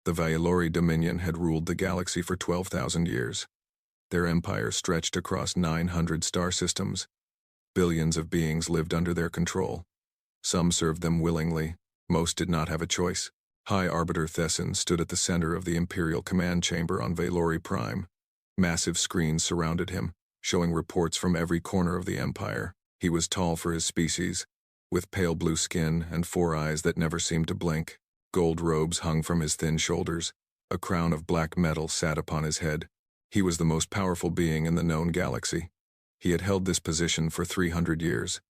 The Valori Dominion had ruled the galaxy for 12,000 years. Their empire stretched across 900 star systems. Billions of beings lived under their control. Some served them willingly, most did not have a choice. High Arbiter Thesson stood at the center of the Imperial Command Chamber on Valori Prime. Massive screens surrounded him, showing reports from every corner of the Empire. He was tall for his species, with pale blue skin and 4 eyes that never seemed to blink. Gold robes hung from his thin shoulders. A crown of black metal sat upon his head. He was the most powerful being in the known galaxy. He had held this position for 300 years.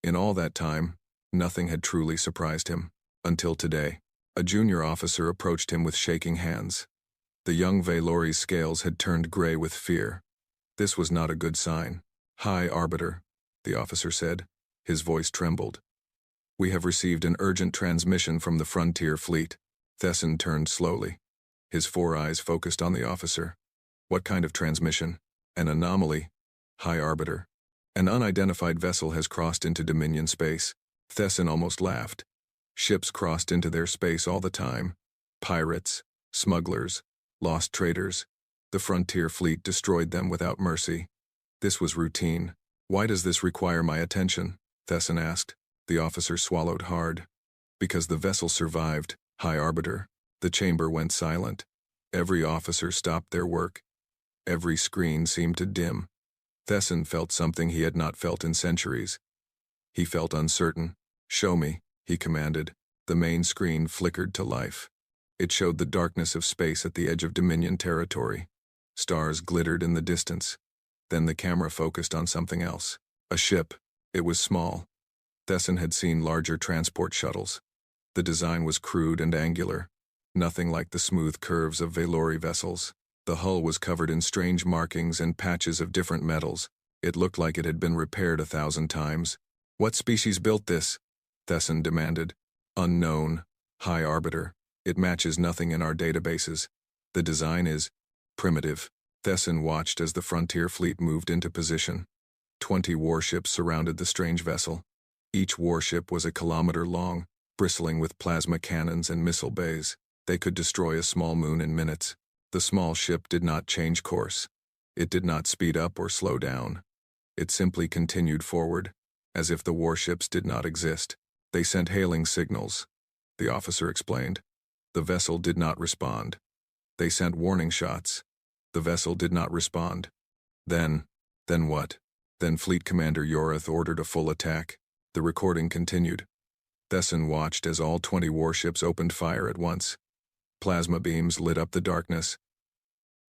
In all that time, nothing had truly surprised him. Until today, a junior officer approached him with shaking hands. The young Valori's scales had turned gray with fear. This was not a good sign. "High Arbiter," the officer said. His voice trembled. "We have received an urgent transmission from the Frontier Fleet." Thesson turned slowly. His 4 eyes focused on the officer. "What kind of transmission?" "An anomaly, High Arbiter. An unidentified vessel has crossed into Dominion space." Thesson almost laughed. Ships crossed into their space all the time. Pirates, smugglers, lost traders. The Frontier Fleet destroyed them without mercy. This was routine. "Why does this require my attention?" Thesson asked. The officer swallowed hard. "Because the vessel survived, High Arbiter." The chamber went silent. Every officer stopped their work. Every screen seemed to dim. Thesson felt something he had not felt in centuries. He felt uncertain. "Show me," he commanded. The main screen flickered to life. It showed the darkness of space at the edge of Dominion territory. Stars glittered in the distance. Then the camera focused on something else. A ship. It was small. Thesson had seen larger transport shuttles. The design was crude and angular, nothing like the smooth curves of Valori vessels. The hull was covered in strange markings and patches of different metals. It looked like it had been repaired 1,000 times. "What species built this?" Thesson demanded. "Unknown, High Arbiter. It matches nothing in our databases. The design is primitive." Thesson watched as the Frontier Fleet moved into position. 20 warships surrounded the strange vessel. Each warship was a kilometer long, bristling with plasma cannons and missile bays. They could destroy a small moon in minutes. The small ship did not change course. It did not speed up or slow down. It simply continued forward, as if the warships did not exist. "They sent hailing signals," the officer explained. The vessel did not respond. "They sent warning shots. The vessel did not respond. Then what? Then Fleet Commander Yorith ordered a full attack." The recording continued. Thesson watched as all 20 warships opened fire at once. Plasma beams lit up the darkness.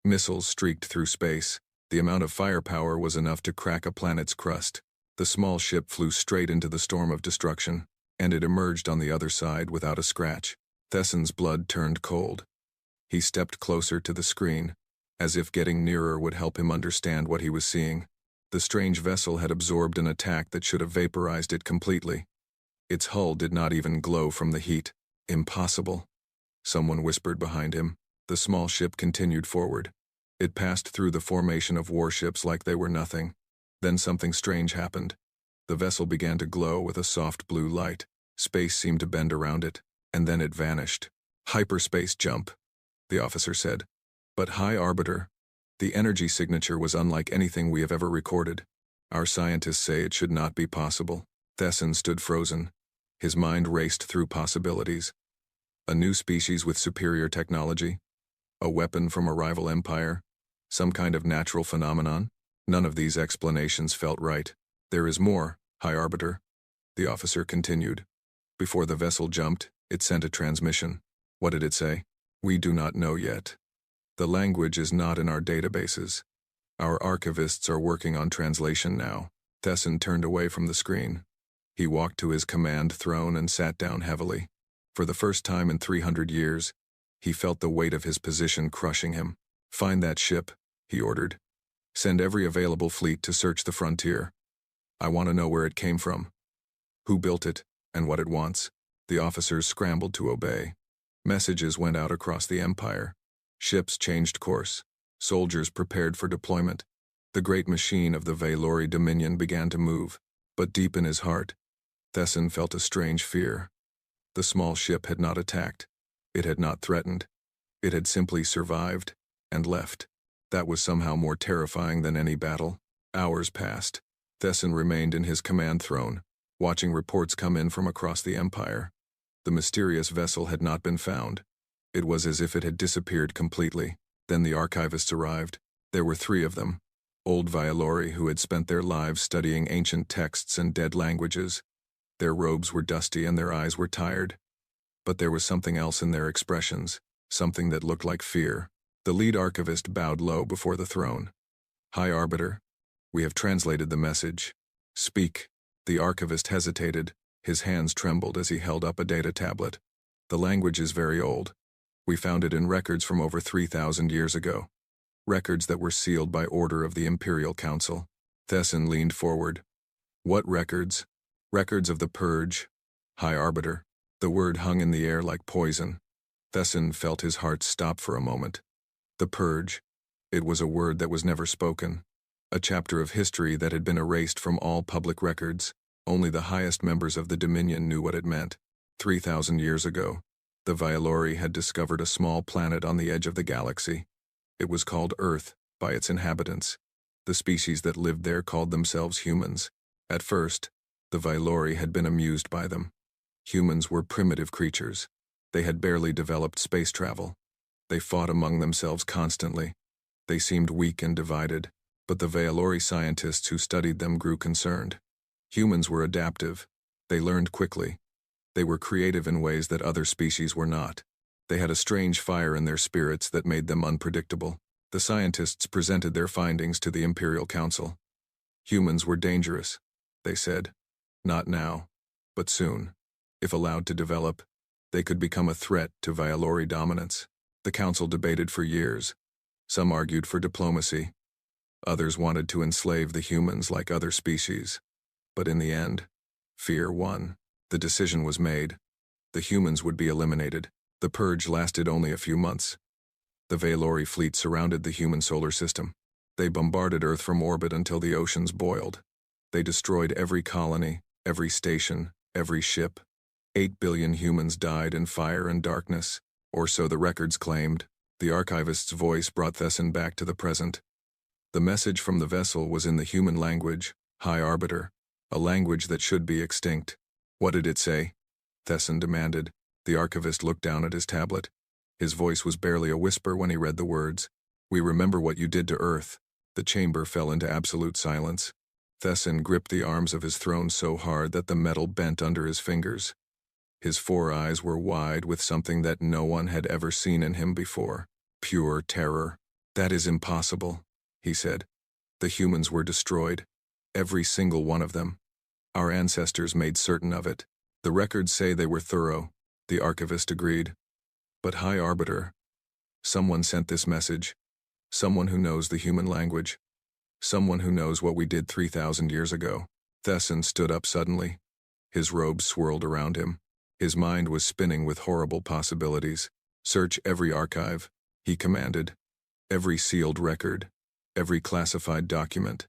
Missiles streaked through space. The amount of firepower was enough to crack a planet's crust. The small ship flew straight into the storm of destruction, and it emerged on the other side without a scratch. Thesson's blood turned cold. He stepped closer to the screen, as if getting nearer would help him understand what he was seeing. The strange vessel had absorbed an attack that should have vaporized it completely. Its hull did not even glow from the heat. "Impossible," someone whispered behind him. The small ship continued forward. It passed through the formation of warships like they were nothing. Then something strange happened. The vessel began to glow with a soft blue light. Space seemed to bend around it, and then it vanished. "Hyperspace jump," the officer said. "But High Arbiter, the energy signature was unlike anything we have ever recorded. Our scientists say it should not be possible." Thesson stood frozen. His mind raced through possibilities. A new species with superior technology? A weapon from a rival empire? Some kind of natural phenomenon? None of these explanations felt right. "There is more, High Arbiter," the officer continued. "Before the vessel jumped, it sent a transmission." "What did it say?" "We do not know yet. The language is not in our databases. Our archivists are working on translation now." Thesson turned away from the screen. He walked to his command throne and sat down heavily. For the first time in 300 years, he felt the weight of his position crushing him. "Find that ship," he ordered. "Send every available fleet to search the frontier. I want to know where it came from, who built it, and what it wants." The officers scrambled to obey. Messages went out across the Empire. Ships changed course. Soldiers prepared for deployment. The great machine of the Valori Dominion began to move, but deep in his heart, Thesson felt a strange fear. The small ship had not attacked. It had not threatened. It had simply survived and left. That was somehow more terrifying than any battle. Hours passed. Thesson remained in his command throne, watching reports come in from across the Empire. The mysterious vessel had not been found. It was as if it had disappeared completely. Then the archivists arrived. There were 3 of them. Old Vialori who had spent their lives studying ancient texts and dead languages. Their robes were dusty and their eyes were tired. But there was something else in their expressions, something that looked like fear. The lead archivist bowed low before the throne. "High Arbiter, we have translated the message. Speak." The archivist hesitated. His hands trembled as he held up a data tablet. "The language is very old. We found it in records from over 3,000 years ago. Records that were sealed by order of the Imperial Council." Thesson leaned forward. "What records?" "Records of the Purge, High Arbiter." The word hung in the air like poison. Thesson felt his heart stop for a moment. The Purge. It was a word that was never spoken. A chapter of history that had been erased from all public records. Only the highest members of the Dominion knew what it meant. 3,000 years ago, the Vialori had discovered a small planet on the edge of the galaxy. It was called Earth by its inhabitants. The species that lived there called themselves humans. At first, the Vialori had been amused by them. Humans were primitive creatures. They had barely developed space travel. They fought among themselves constantly. They seemed weak and divided, but the Vialori scientists who studied them grew concerned. Humans were adaptive. They learned quickly. They were creative in ways that other species were not. They had a strange fire in their spirits that made them unpredictable. The scientists presented their findings to the Imperial Council. Humans were dangerous, they said. Not now, but soon. If allowed to develop, they could become a threat to Vialori dominance. The Council debated for years. Some argued for diplomacy. Others wanted to enslave the humans like other species. But in the end, fear won. The decision was made. The humans would be eliminated. The purge lasted only a few months. The Vialori fleet surrounded the human solar system. They bombarded Earth from orbit until the oceans boiled. They destroyed every colony, every station, every ship. 8 billion humans died in fire and darkness, or so the records claimed. The archivist's voice brought Thesson back to the present. The message from the vessel was in the human language, High Arbiter, a language that should be extinct. What did it say? Thesson demanded. The archivist looked down at his tablet. His voice was barely a whisper when he read the words. "We remember what you did to Earth." The chamber fell into absolute silence. Thesson gripped the arms of his throne so hard that the metal bent under his fingers. His 4 eyes were wide with something that no one had ever seen in him before. Pure terror. "That is impossible," he said. "The humans were destroyed. Every single one of them. Our ancestors made certain of it. The records say they were thorough," the archivist agreed. "But High Arbiter, someone sent this message. Someone who knows the human language. Someone who knows what we did 3,000 years ago." Thesson stood up suddenly. His robes swirled around him. His mind was spinning with horrible possibilities. "Search every archive," he commanded. "Every sealed record. Every classified document.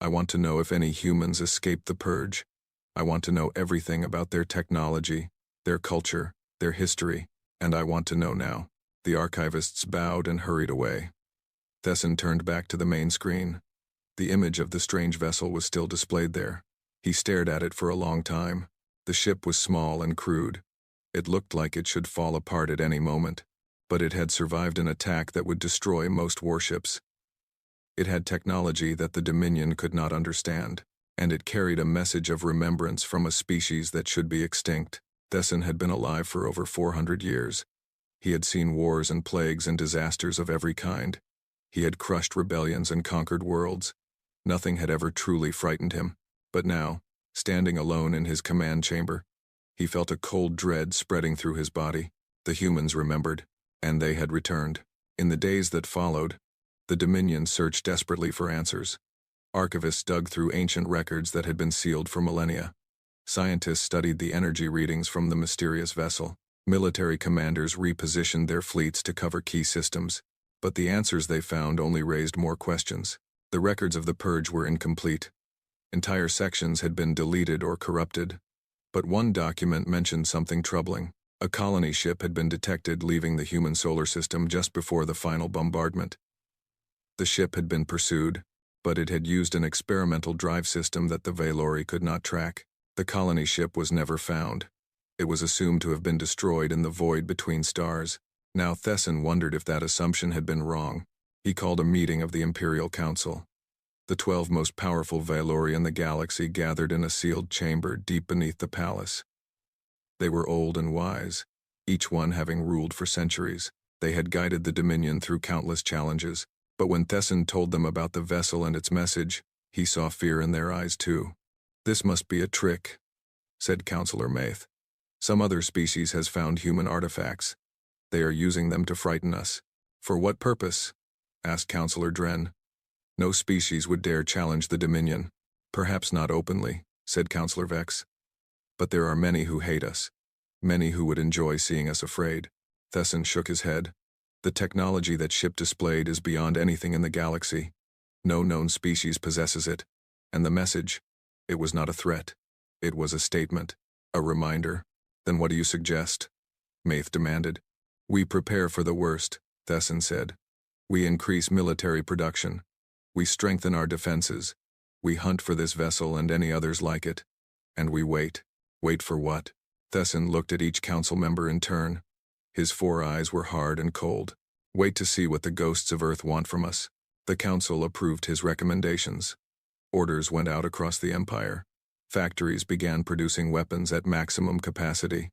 I want to know if any humans escaped the purge. I want to know everything about their technology, their culture, their history, and I want to know now." The archivists bowed and hurried away. Thesson turned back to the main screen. The image of the strange vessel was still displayed there. He stared at it for a long time. The ship was small and crude. It looked like it should fall apart at any moment, but it had survived an attack that would destroy most warships. It had technology that the Dominion could not understand, and it carried a message of remembrance from a species that should be extinct. Thesson had been alive for over 400 years. He had seen wars and plagues and disasters of every kind. He had crushed rebellions and conquered worlds. Nothing had ever truly frightened him. But now, standing alone in his command chamber, he felt a cold dread spreading through his body. The humans remembered, and they had returned. In the days that followed, the Dominion searched desperately for answers. Archivists dug through ancient records that had been sealed for millennia. Scientists studied the energy readings from the mysterious vessel. Military commanders repositioned their fleets to cover key systems. But the answers they found only raised more questions. The records of the purge were incomplete. Entire sections had been deleted or corrupted. But one document mentioned something troubling. A colony ship had been detected leaving the human solar system just before the final bombardment. The ship had been pursued, but it had used an experimental drive system that the Valori could not track. The colony ship was never found. It was assumed to have been destroyed in the void between stars. Now Thesson wondered if that assumption had been wrong. He called a meeting of the Imperial Council. The 12 most powerful Valori in the galaxy gathered in a sealed chamber deep beneath the palace. They were old and wise, each one having ruled for centuries. They had guided the Dominion through countless challenges, but when Thesson told them about the vessel and its message, he saw fear in their eyes too. "This must be a trick," said Councillor Maith. "Some other species has found human artifacts. They are using them to frighten us." "For what purpose?" asked Councillor Dren. "No species would dare challenge the Dominion." "Perhaps not openly," said Councillor Vex. "But there are many who hate us. Many who would enjoy seeing us afraid." Thesson shook his head. "The technology that ship displayed is beyond anything in the galaxy. No known species possesses it. And the message, it was not a threat. It was a statement, a reminder." "Then what do you suggest?" Maith demanded. "We prepare for the worst," Thesson said. "We increase military production. We strengthen our defenses. We hunt for this vessel and any others like it. And we wait." "Wait for what?" Thesson looked at each council member in turn. His 4 eyes were hard and cold. "Wait to see what the ghosts of Earth want from us." The council approved his recommendations. Orders went out across the Empire. Factories began producing weapons at maximum capacity.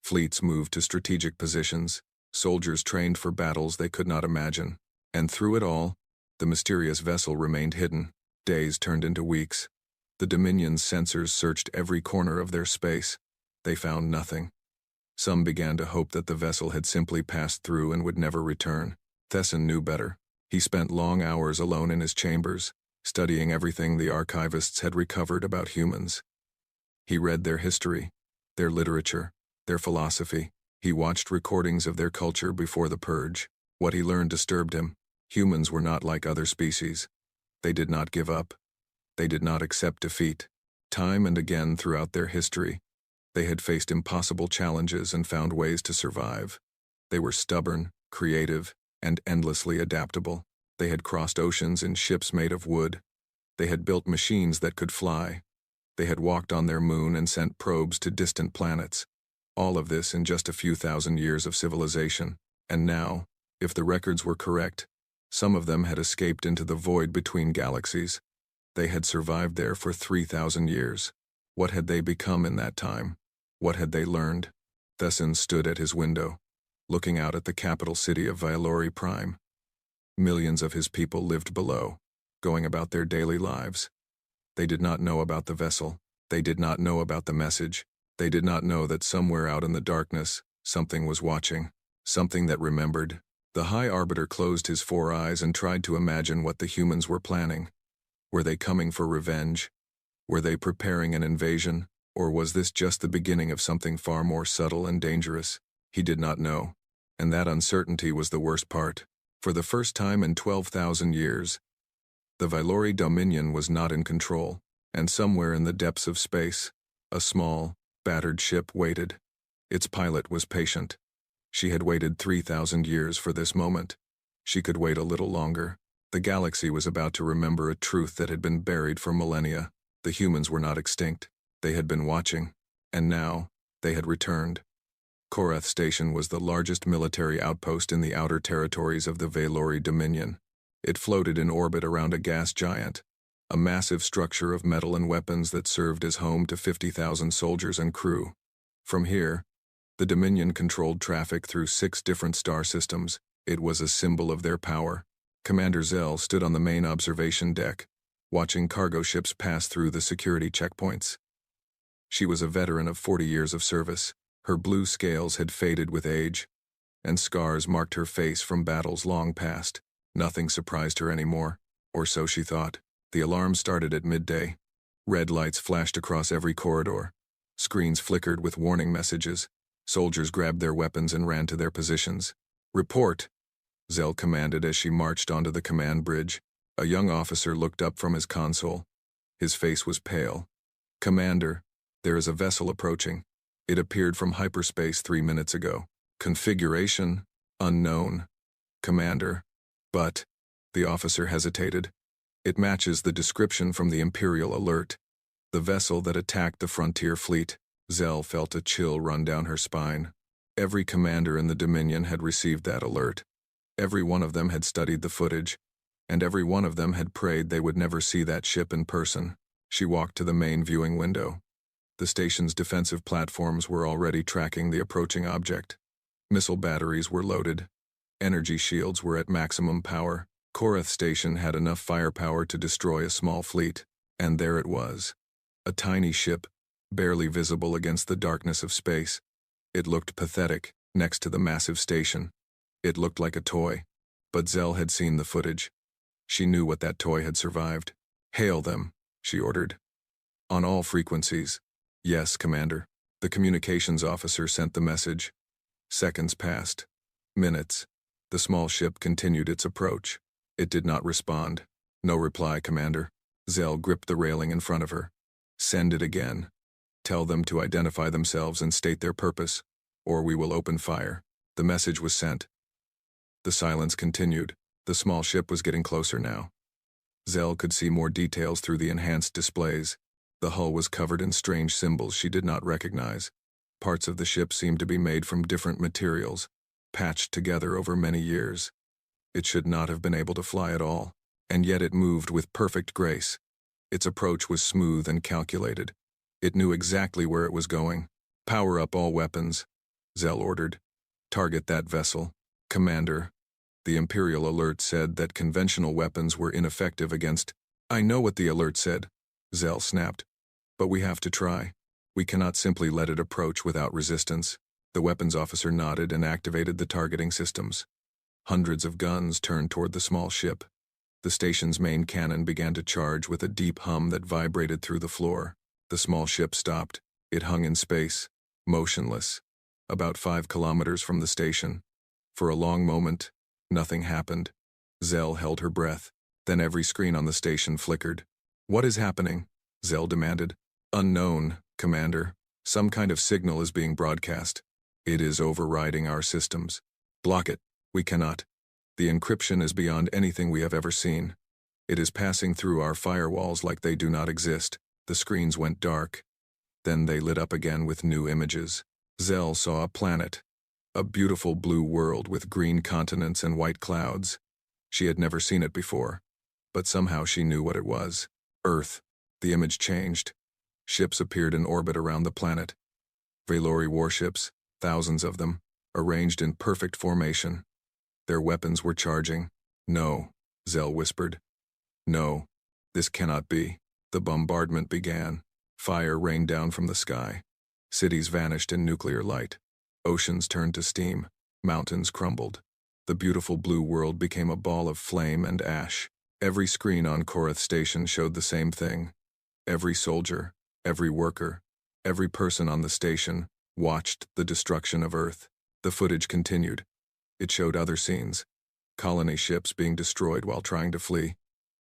Fleets moved to strategic positions. Soldiers trained for battles they could not imagine. And through it all, the mysterious vessel remained hidden. Days turned into weeks. The Dominion's sensors searched every corner of their space. They found nothing. Some began to hope that the vessel had simply passed through and would never return. Thesson knew better. He spent long hours alone in his chambers, studying everything the archivists had recovered about humans. He read their history, their literature, their philosophy. He watched recordings of their culture before the purge. What he learned disturbed him. Humans were not like other species. They did not give up. They did not accept defeat. Time and again throughout their history, they had faced impossible challenges and found ways to survive. They were stubborn, creative, and endlessly adaptable. They had crossed oceans in ships made of wood. They had built machines that could fly. They had walked on their moon and sent probes to distant planets. All of this in just a few thousand years of civilization. And now, if the records were correct, some of them had escaped into the void between galaxies. They had survived there for 3,000 years. What had they become in that time? What had they learned? Thesson stood at his window, looking out at the capital city of Valori Prime. Millions of his people lived below, going about their daily lives. They did not know about the vessel. They did not know about the message. They did not know that somewhere out in the darkness, something was watching, something that remembered. The High Arbiter closed his 4 eyes and tried to imagine what the humans were planning. Were they coming for revenge? Were they preparing an invasion? Or was this just the beginning of something far more subtle and dangerous? He did not know. And that uncertainty was the worst part. For the first time in 12,000 years, the Valori Dominion was not in control, and somewhere in the depths of space, a small, battered ship waited. Its pilot was patient. She had waited 3,000 years for this moment. She could wait a little longer. The galaxy was about to remember a truth that had been buried for millennia. The humans were not extinct. They had been watching, and now, they had returned. Korath Station was the largest military outpost in the outer territories of the Valori Dominion. It floated in orbit around a gas giant, a massive structure of metal and weapons that served as home to 50,000 soldiers and crew. From here, the Dominion controlled traffic through 6 different star systems. It was a symbol of their power. Commander Zell stood on the main observation deck, watching cargo ships pass through the security checkpoints. She was a veteran of 40 years of service. Her blue scales had faded with age, and scars marked her face from battles long past. Nothing surprised her anymore, or so she thought. The alarm started at midday. Red lights flashed across every corridor. Screens flickered with warning messages. Soldiers grabbed their weapons and ran to their positions. "Report," Zell commanded as she marched onto the command bridge. A young officer looked up from his console. His face was pale. "Commander, there is a vessel approaching. It appeared from hyperspace 3 minutes ago. Configuration? Unknown. Commander. But, the officer hesitated. It matches the description from the Imperial alert. The vessel that attacked the frontier fleet. Zell felt a chill run down her spine. Every commander in the Dominion had received that alert. Every one of them had studied the footage, and every one of them had prayed they would never see that ship in person. She walked to the main viewing window. The station's defensive platforms were already tracking the approaching object. Missile batteries were loaded. Energy shields were at maximum power. Korath Station had enough firepower to destroy a small fleet, and there it was. A tiny ship, barely visible against the darkness of space. It looked pathetic, next to the massive station. It looked like a toy. But Zell had seen the footage. She knew what that toy had survived. "Hail them," she ordered. "On all frequencies." "Yes, Commander." The communications officer sent the message. Seconds passed. Minutes. The small ship continued its approach. It did not respond. "No reply, Commander." Zell gripped the railing in front of her. "Send it again. Tell them to identify themselves and state their purpose, or we will open fire." The message was sent. The silence continued. The small ship was getting closer now. Zell could see more details through the enhanced displays. The hull was covered in strange symbols she did not recognize. Parts of the ship seemed to be made from different materials, patched together over many years. It should not have been able to fly at all, and yet it moved with perfect grace. Its approach was smooth and calculated. It knew exactly where it was going. "Power up all weapons," Zell ordered. "Target that vessel." "Commander." The Imperial alert said that conventional weapons were ineffective against— "I know what the alert said," Zell snapped. "But we have to try. We cannot simply let it approach without resistance." The weapons officer nodded and activated the targeting systems. Hundreds of guns turned toward the small ship. The station's main cannon began to charge with a deep hum that vibrated through the floor. The small ship stopped. It hung in space, motionless, about 5 kilometers from the station. For a long moment, nothing happened. Zell held her breath. Then every screen on the station flickered. "What is happening?" Zell demanded. "Unknown, Commander. Some kind of signal is being broadcast. It is overriding our systems." "Block it." "We cannot. The encryption is beyond anything we have ever seen. It is passing through our firewalls like they do not exist." The screens went dark. Then they lit up again with new images. Zell saw a planet. A beautiful blue world with green continents and white clouds. She had never seen it before, but somehow she knew what it was. Earth. The image changed. Ships appeared in orbit around the planet. Valori warships, thousands of them, arranged in perfect formation. Their weapons were charging. "No," Zell whispered. "No, this cannot be." The bombardment began. Fire rained down from the sky. Cities vanished in nuclear light. Oceans turned to steam. Mountains crumbled. The beautiful blue world became a ball of flame and ash. Every screen on Korath Station showed the same thing. Every soldier, every worker, every person on the station watched the destruction of Earth. The footage continued. It showed other scenes. Colony ships being destroyed while trying to flee.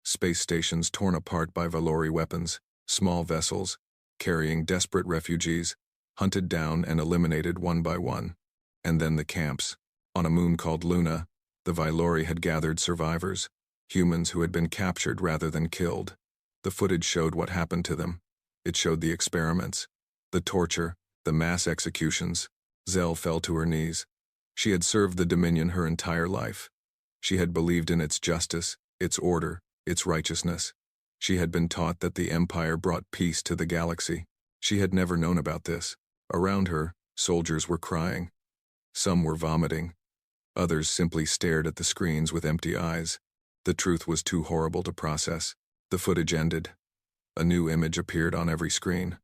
Space stations torn apart by Valori weapons. Small vessels, carrying desperate refugees, hunted down and eliminated one by one. And then the camps. On a moon called Luna, the Valori had gathered survivors, humans who had been captured rather than killed. The footage showed what happened to them. It showed the experiments, the torture, the mass executions. Zell fell to her knees. She had served the Dominion her entire life. She had believed in its justice, its order, its righteousness. She had been taught that the Empire brought peace to the galaxy. She had never known about this. Around her, soldiers were crying. Some were vomiting. Others simply stared at the screens with empty eyes. The truth was too horrible to process. The footage ended. A new image appeared on every screen.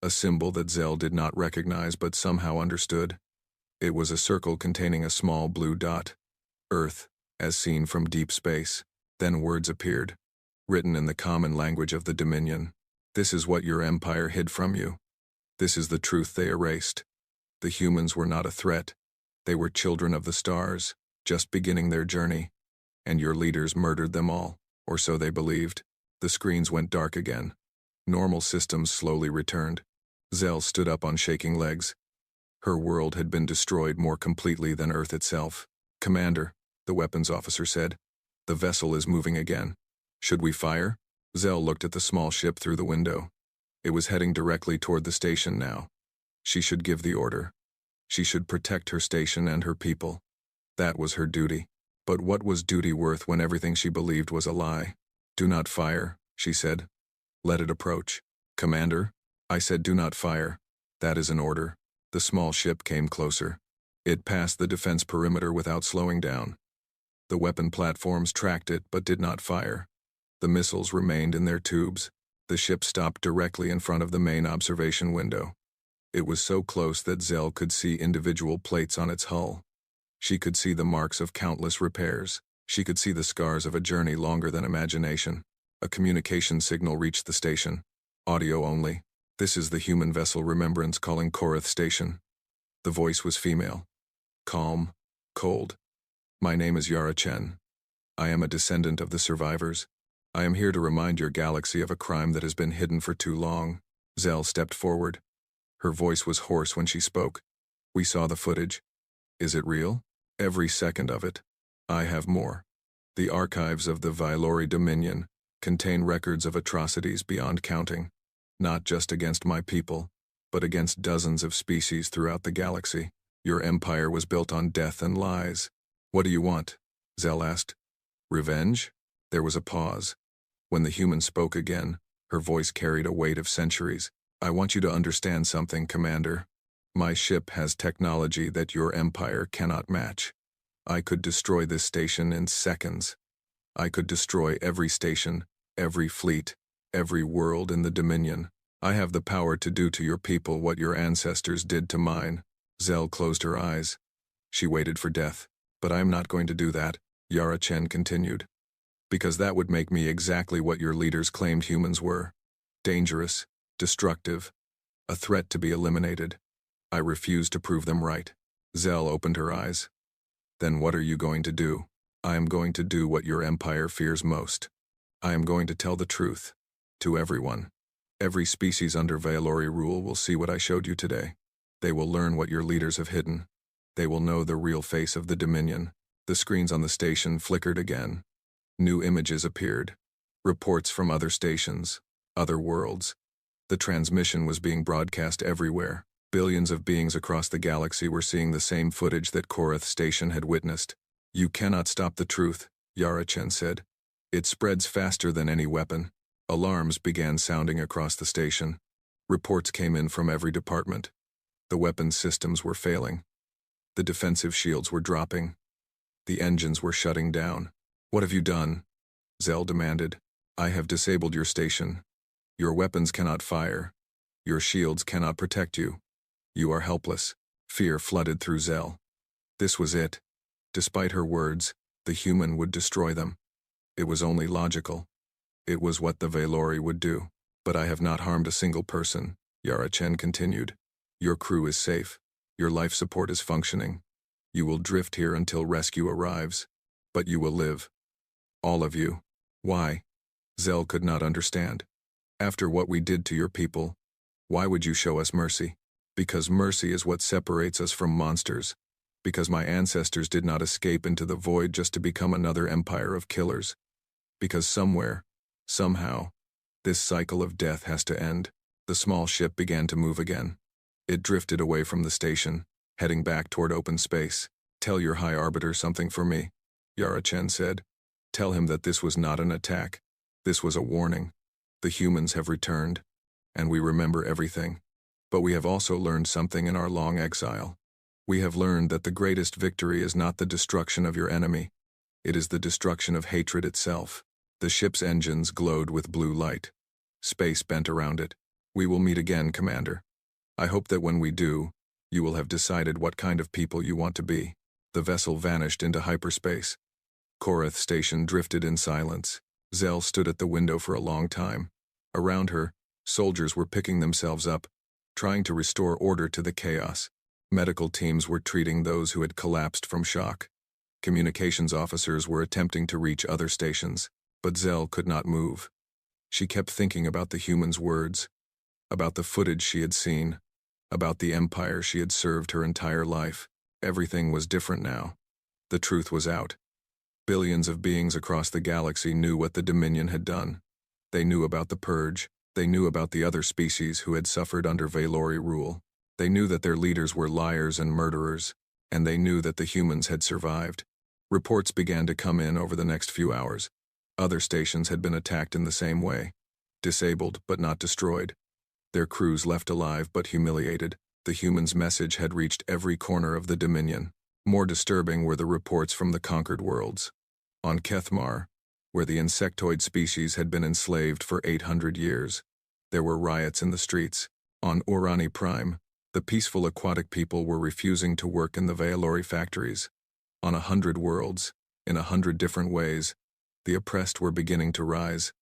A symbol that Zell did not recognize but somehow understood. It was a circle containing a small blue dot. Earth, as seen from deep space. Then words appeared, written in the common language of the Dominion. "This is what your empire hid from you. This is the truth they erased. The humans were not a threat. They were children of the stars, just beginning their journey. And your leaders murdered them all, or so they believed." The screens went dark again. Normal systems slowly returned. Zell stood up on shaking legs. Her world had been destroyed more completely than Earth itself. "Commander," the weapons officer said, "the vessel is moving again. Should we fire?" Zell looked at the small ship through the window. It was heading directly toward the station now. She should give the order. She should protect her station and her people. That was her duty. But what was duty worth when everything she believed was a lie? "Do not fire," she said. "Let it approach." "Commander," I said, "do not fire. That is an order." The small ship came closer. It passed the defense perimeter without slowing down. The weapon platforms tracked it but did not fire. The missiles remained in their tubes. The ship stopped directly in front of the main observation window. It was so close that Zell could see individual plates on its hull. She could see the marks of countless repairs. She could see the scars of a journey longer than imagination. A communication signal reached the station. Audio only. "This is the human vessel Remembrance calling Korath Station." The voice was female. Calm. Cold. "My name is Yara Chen. I am a descendant of the survivors. I am here to remind your galaxy of a crime that has been hidden for too long." Zell stepped forward. Her voice was hoarse when she spoke. "We saw the footage. Is it real?" "Every second of it. I have more. The archives of the Vylori Dominion contain records of atrocities beyond counting, not just against my people, but against dozens of species throughout the galaxy. Your empire was built on death and lies." "What do you want?" Zell asked. "Revenge?" There was a pause. When the human spoke again, her voice carried a weight of centuries. "I want you to understand something, Commander. My ship has technology that your empire cannot match. I could destroy this station in seconds. I could destroy every station, every fleet, every world in the Dominion. I have the power to do to your people what your ancestors did to mine." Zell closed her eyes. She waited for death. "But I am not going to do that," Yara Chen continued. "Because that would make me exactly what your leaders claimed humans were. Dangerous, destructive, a threat to be eliminated. I refuse to prove them right." Zell opened her eyes. "Then what are you going to do?" "I am going to do what your empire fears most. I am going to tell the truth. To everyone. Every species under Vylori rule will see what I showed you today. They will learn what your leaders have hidden. They will know the real face of the Dominion." The screens on the station flickered again. New images appeared. Reports from other stations, other worlds. The transmission was being broadcast everywhere. Billions of beings across the galaxy were seeing the same footage that Korath Station had witnessed. "You cannot stop the truth," Yara Chen said. "It spreads faster than any weapon." Alarms began sounding across the station. Reports came in from every department. The weapons systems were failing. The defensive shields were dropping. The engines were shutting down. "What have you done?" Zell demanded. "I have disabled your station. Your weapons cannot fire. Your shields cannot protect you. You are helpless." Fear flooded through Zell. This was it. Despite her words, the human would destroy them. It was only logical. It was what the Vylori would do. "But I have not harmed a single person," Yara Chen continued. "Your crew is safe. Your life support is functioning. You will drift here until rescue arrives. But you will live. All of you." "Why?" Zell could not understand. "After what we did to your people, why would you show us mercy?" "Because mercy is what separates us from monsters. Because my ancestors did not escape into the void just to become another empire of killers. Because somewhere, somehow, this cycle of death has to end." The small ship began to move again. It drifted away from the station, heading back toward open space. "Tell your High Arbiter something for me," Yara Chen said. "Tell him that this was not an attack. This was a warning. The humans have returned, and we remember everything. But we have also learned something in our long exile. We have learned that the greatest victory is not the destruction of your enemy. It is the destruction of hatred itself." The ship's engines glowed with blue light. Space bent around it. "We will meet again, Commander. I hope that when we do, you will have decided what kind of people you want to be." The vessel vanished into hyperspace. Korath Station drifted in silence. Zell stood at the window for a long time. Around her, soldiers were picking themselves up, trying to restore order to the chaos. Medical teams were treating those who had collapsed from shock. Communications officers were attempting to reach other stations, but Zell could not move. She kept thinking about the human's words, about the footage she had seen, about the empire she had served her entire life. Everything was different now. The truth was out. Billions of beings across the galaxy knew what the Dominion had done. They knew about the Purge. They knew about the other species who had suffered under Valori rule. They knew that their leaders were liars and murderers, and they knew that the humans had survived. Reports began to come in over the next few hours. Other stations had been attacked in the same way. Disabled but not destroyed. Their crews left alive but humiliated. The humans' message had reached every corner of the Dominion. More disturbing were the reports from the conquered worlds. On Kethmar, where the insectoid species had been enslaved for 800 years, there were riots in the streets. On Orani Prime, the peaceful aquatic people were refusing to work in the Valori factories. On 100 worlds, in 100 different ways, the oppressed were beginning to rise.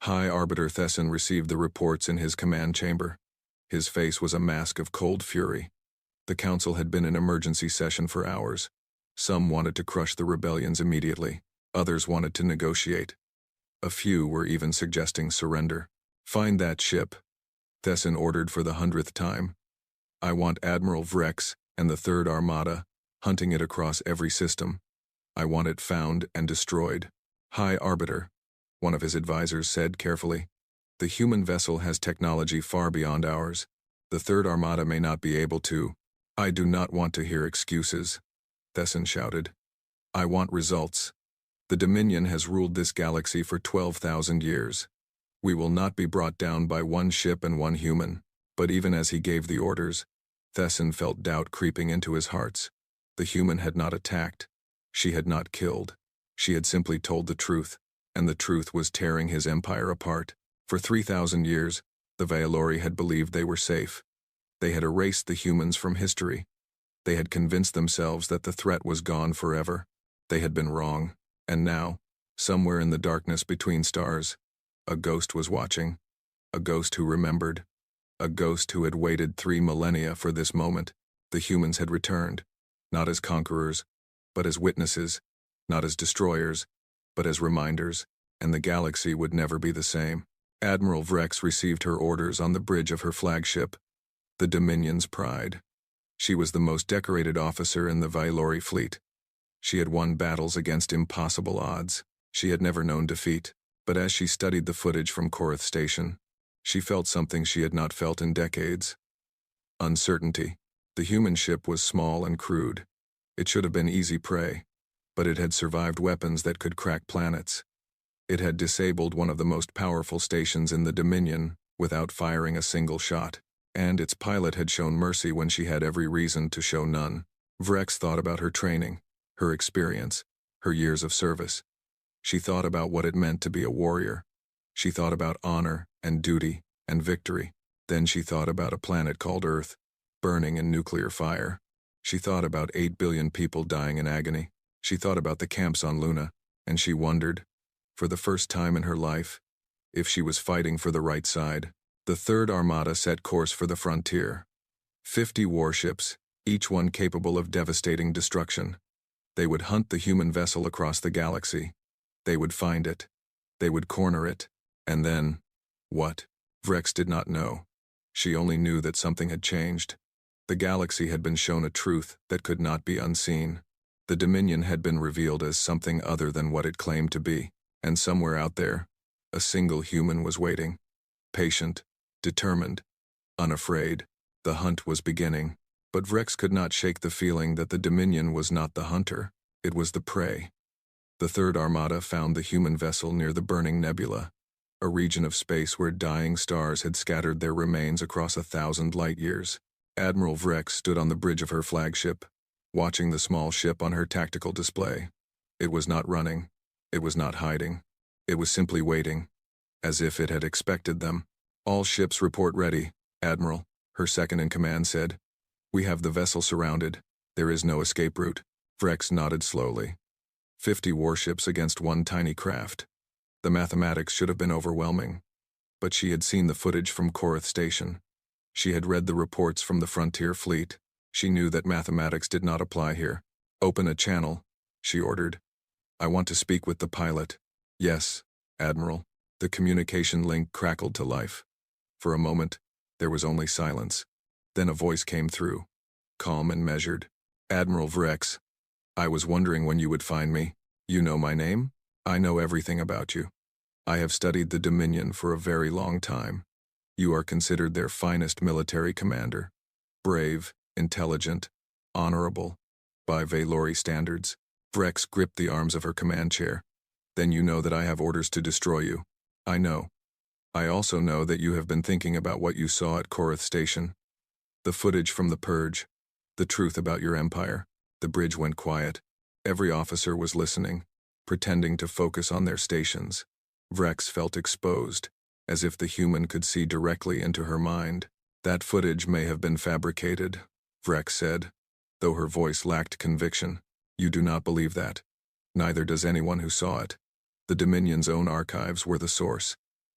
High Arbiter Thesson received the reports in his command chamber. His face was a mask of cold fury. The council had been in emergency session for hours. Some wanted to crush the rebellions immediately. Others wanted to negotiate. A few were even suggesting surrender. Find that ship, Thesson ordered for the 100th time. I want Admiral Vrex and the Third Armada, hunting it across every system. I want it found and destroyed. High Arbiter, one of his advisors said carefully. The human vessel has technology far beyond ours. The Third Armada may not be able to. I do not want to hear excuses, Thesson shouted. I want results. The Dominion has ruled this galaxy for 12,000 years. We will not be brought down by one ship and one human. But even as he gave the orders, Thesson felt doubt creeping into his hearts. The human had not attacked. She had not killed. She had simply told the truth, and the truth was tearing his empire apart. For 3,000 years, the Valori had believed they were safe. They had erased the humans from history. They had convinced themselves that the threat was gone forever. They had been wrong. And now, somewhere in the darkness between stars, a ghost was watching. A ghost who remembered. A ghost who had waited 3 millennia for this moment. The humans had returned, not as conquerors, but as witnesses, not as destroyers, but as reminders, and the galaxy would never be the same. Admiral Vrex received her orders on the bridge of her flagship, the Dominion's Pride. She was the most decorated officer in the Valori fleet. She had won battles against impossible odds. She had never known defeat, but as she studied the footage from Korath Station, she felt something she had not felt in decades. Uncertainty. The human ship was small and crude. It should have been easy prey, but it had survived weapons that could crack planets. It had disabled one of the most powerful stations in the Dominion without firing a single shot, and its pilot had shown mercy when she had every reason to show none. Vrex thought about her training, her experience, her years of service. She thought about what it meant to be a warrior. She thought about honor and duty and victory. Then she thought about a planet called Earth, burning in nuclear fire. She thought about 8 billion people dying in agony. She thought about the camps on Luna, and she wondered, for the first time in her life, if she was fighting for the right side. The Third Armada set course for the frontier. 50 warships, each one capable of devastating destruction. They would hunt the human vessel across the galaxy. They would find it. They would corner it. And then, what? Vrex did not know. She only knew that something had changed. The galaxy had been shown a truth that could not be unseen. The Dominion had been revealed as something other than what it claimed to be. And somewhere out there, a single human was waiting. Patient, determined, unafraid. The hunt was beginning. But Vrex could not shake the feeling that the Dominion was not the hunter. It was the prey. The Third Armada found the human vessel near the burning nebula, a region of space where dying stars had scattered their remains across 1,000 light-years. Admiral Vrex stood on the bridge of her flagship, watching the small ship on her tactical display. It was not running. It was not hiding. It was simply waiting, as if it had expected them. All ships report ready, Admiral, her second-in-command said. We have the vessel surrounded. There is no escape route. Vrex nodded slowly. 50 warships against one tiny craft. The mathematics should have been overwhelming. But she had seen the footage from Korath Station. She had read the reports from the Frontier Fleet. She knew that mathematics did not apply here. Open a channel, she ordered. I want to speak with the pilot. Yes, Admiral. The communication link crackled to life. For a moment, there was only silence. Then a voice came through, calm and measured. "Admiral Vrex, I was wondering when you would find me. You know my name? I know everything about you. I have studied the Dominion for a very long time. You are considered their finest military commander. Brave, intelligent, honorable, by Valori standards." Vrex gripped the arms of her command chair. "Then you know that I have orders to destroy you." "I know. I also know that you have been thinking about what you saw at Korath Station. The footage from the Purge. The truth about your empire." The bridge went quiet. Every officer was listening, pretending to focus on their stations. Vrex felt exposed, as if the human could see directly into her mind. "That footage may have been fabricated," Vrex said, though her voice lacked conviction. "You do not believe that. Neither does anyone who saw it. The Dominion's own archives were the source.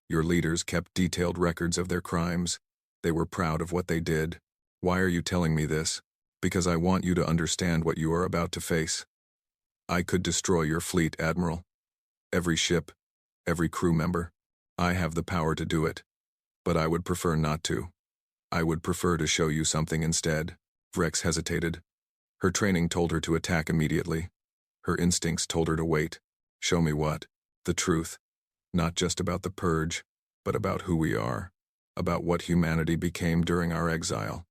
Your leaders kept detailed records of their crimes. They were proud of what they did. Why are you telling me this? Because I want you to understand what you are about to face. I could destroy your fleet, Admiral. Every ship, every crew member. I have the power to do it. But I would prefer not to. I would prefer to show you something instead." Vrex hesitated. Her training told her to attack immediately. Her instincts told her to wait. "Show me what?" "The truth. Not just about the Purge, but about who we are. About what humanity became during our exile.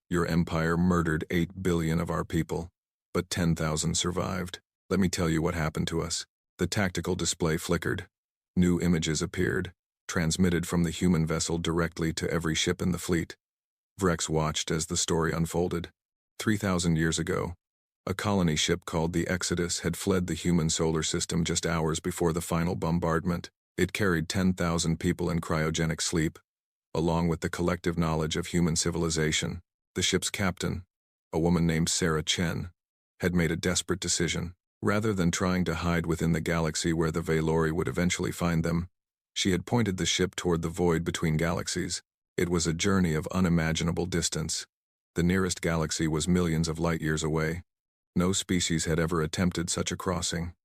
Your empire murdered 8 billion of our people, but 10,000 survived. Let me tell you what happened to us." The tactical display flickered. New images appeared, transmitted from the human vessel directly to every ship in the fleet. Vrex watched as the story unfolded. 3,000 years ago, a colony ship called the Exodus had fled the human solar system just hours before the final bombardment. It carried 10,000 people in cryogenic sleep, along with the collective knowledge of human civilization. The ship's captain, a woman named Sarah Chen, had made a desperate decision. Rather than trying to hide within the galaxy where the Valori would eventually find them, she had pointed the ship toward the void between galaxies. It was a journey of unimaginable distance. The nearest galaxy was millions of light-years away. No species had ever attempted such a crossing.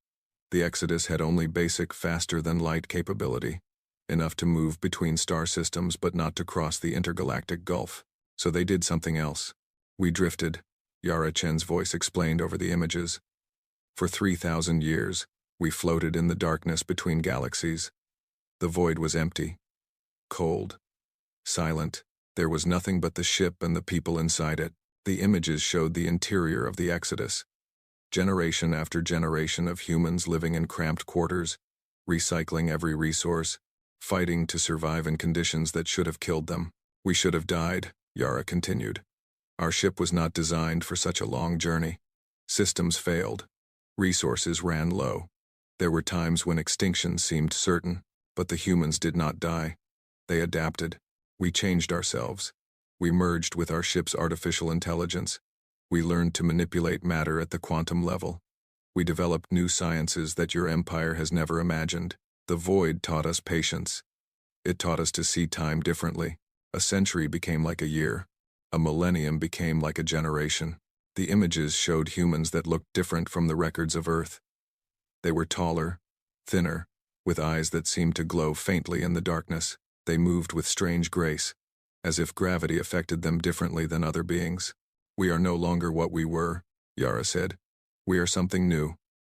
The Exodus had only basic faster-than-light capability, enough to move between star systems but not to cross the intergalactic gulf. So they did something else. "We drifted," Yara Chen's voice explained over the images. "For 3,000 years, we floated in the darkness between galaxies. The void was empty, cold, silent. There was nothing but the ship and the people inside it." The images showed the interior of the Exodus. Generation after generation of humans living in cramped quarters, recycling every resource, fighting to survive in conditions that should have killed them. "We should have died," Yara continued. "Our ship was not designed for such a long journey. Systems failed. Resources ran low. There were times when extinction seemed certain, but the humans did not die. They adapted. We changed ourselves. We merged with our ship's artificial intelligence. We learned to manipulate matter at the quantum level. We developed new sciences that your empire has never imagined. The void taught us patience. It taught us to see time differently. A century became like a year. A millennium became like a generation. The images showed humans that looked different from the records of Earth. They were taller, thinner, with eyes that seemed to glow faintly in the darkness. They moved with strange grace, as if gravity affected them differently than other beings. "We are no longer what we were," Yara said. "We are something new,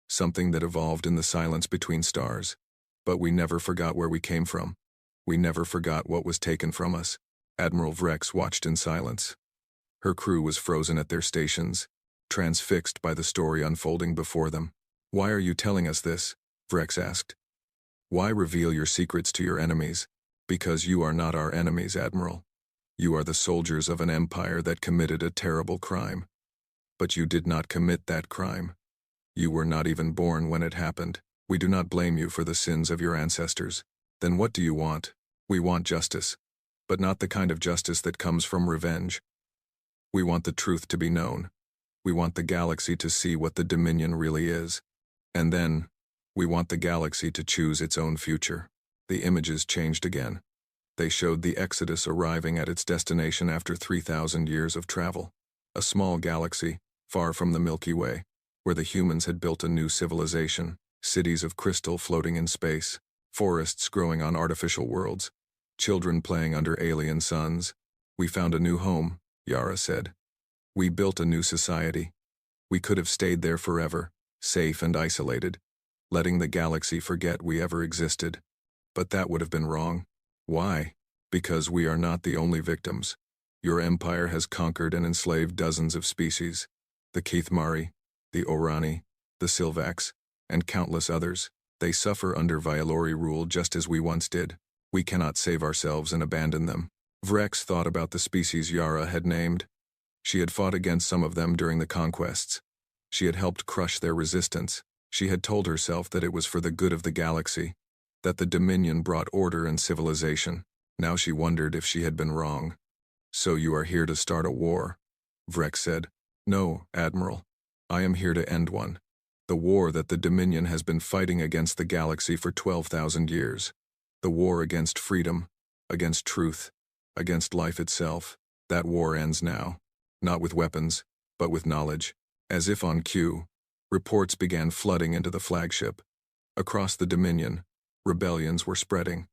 something that evolved in the silence between stars. But we never forgot where we came from. We never forgot what was taken from us." Admiral Vrex watched in silence. Her crew was frozen at their stations, transfixed by the story unfolding before them. "Why are you telling us this?" Vrex asked. "Why reveal your secrets to your enemies? Because you are not our enemies, Admiral. You are the soldiers of an empire that committed a terrible crime. But you did not commit that crime. You were not even born when it happened. We do not blame you for the sins of your ancestors. Then what do you want?" "We want justice, but not the kind of justice that comes from revenge. We want the truth to be known. We want the galaxy to see what the Dominion really is. And then, we want the galaxy to choose its own future." The images changed again. They showed the Exodus arriving at its destination after 3,000 years of travel. A small galaxy, far from the Milky Way, where the humans had built a new civilization, cities of crystal floating in space, forests growing on artificial worlds, children playing under alien suns. "We found a new home," Yara said. We built a new society. We could have stayed there forever, safe and isolated, letting the galaxy forget we ever existed. But that would have been wrong. Why? Because we are not the only victims. Your empire has conquered and enslaved dozens of species. The Keithmari, the Orani, the Silvax, and countless others. They suffer under Violori rule just as we once did. We cannot save ourselves and abandon them. Vrex thought about the species Yara had named. She had fought against some of them during the conquests. She had helped crush their resistance. She had told herself that it was for the good of the galaxy, that the Dominion brought order and civilization. Now she wondered if she had been wrong. So you are here to start a war? Vrex said. No, Admiral. I am here to end one. The war that the Dominion has been fighting against the galaxy for 12,000 years. The war against freedom, against truth, against life itself. That war ends now. Not with weapons, but with knowledge. As if on cue, reports began flooding into the flagship. Across the Dominion, rebellions were spreading.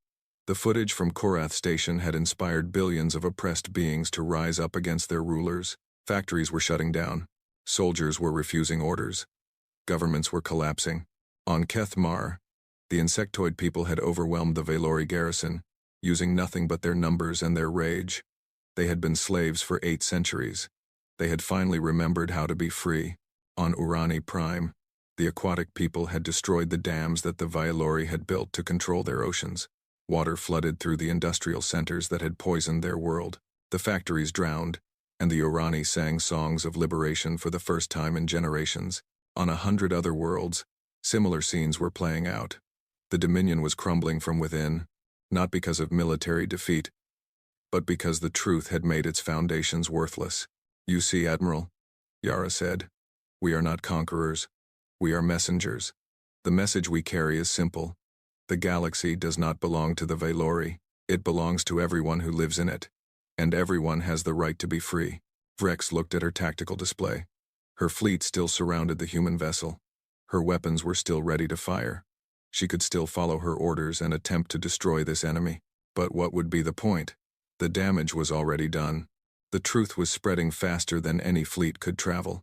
The footage from Korath Station had inspired billions of oppressed beings to rise up against their rulers. Factories were shutting down. Soldiers were refusing orders. Governments were collapsing. On Kethmar, the insectoid people had overwhelmed the Valori garrison, using nothing but their numbers and their rage. They had been slaves for 8 centuries. They had finally remembered how to be free. On Urani Prime, the aquatic people had destroyed the dams that the Violori had built to control their oceans. Water flooded through the industrial centers that had poisoned their world. The factories drowned, and the Urani sang songs of liberation for the first time in generations. On 100 other worlds, similar scenes were playing out. The Dominion was crumbling from within, not because of military defeat, but because the truth had made its foundations worthless. You see, Admiral, Yara said, we are not conquerors. We are messengers. The message we carry is simple. The galaxy does not belong to the Valori. It belongs to everyone who lives in it. And everyone has the right to be free. Vrex looked at her tactical display. Her fleet still surrounded the human vessel. Her weapons were still ready to fire. She could still follow her orders and attempt to destroy this enemy. But what would be the point? The damage was already done. The truth was spreading faster than any fleet could travel.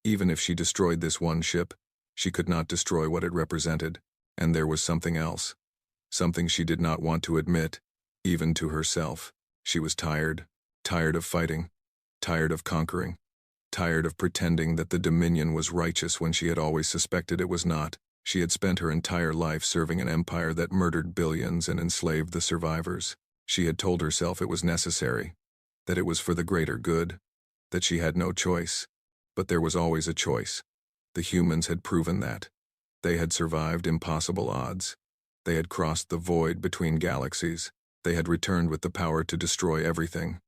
Even if she destroyed this one ship, she could not destroy what it represented. And there was something else. Something she did not want to admit, even to herself. She was tired. Tired of fighting. Tired of conquering. Tired of pretending that the Dominion was righteous when she had always suspected it was not. She had spent her entire life serving an empire that murdered billions and enslaved the survivors. She had told herself it was necessary, that it was for the greater good, that she had no choice. But there was always a choice. The humans had proven that. They had survived impossible odds. They had crossed the void between galaxies. They had returned with the power to destroy everything.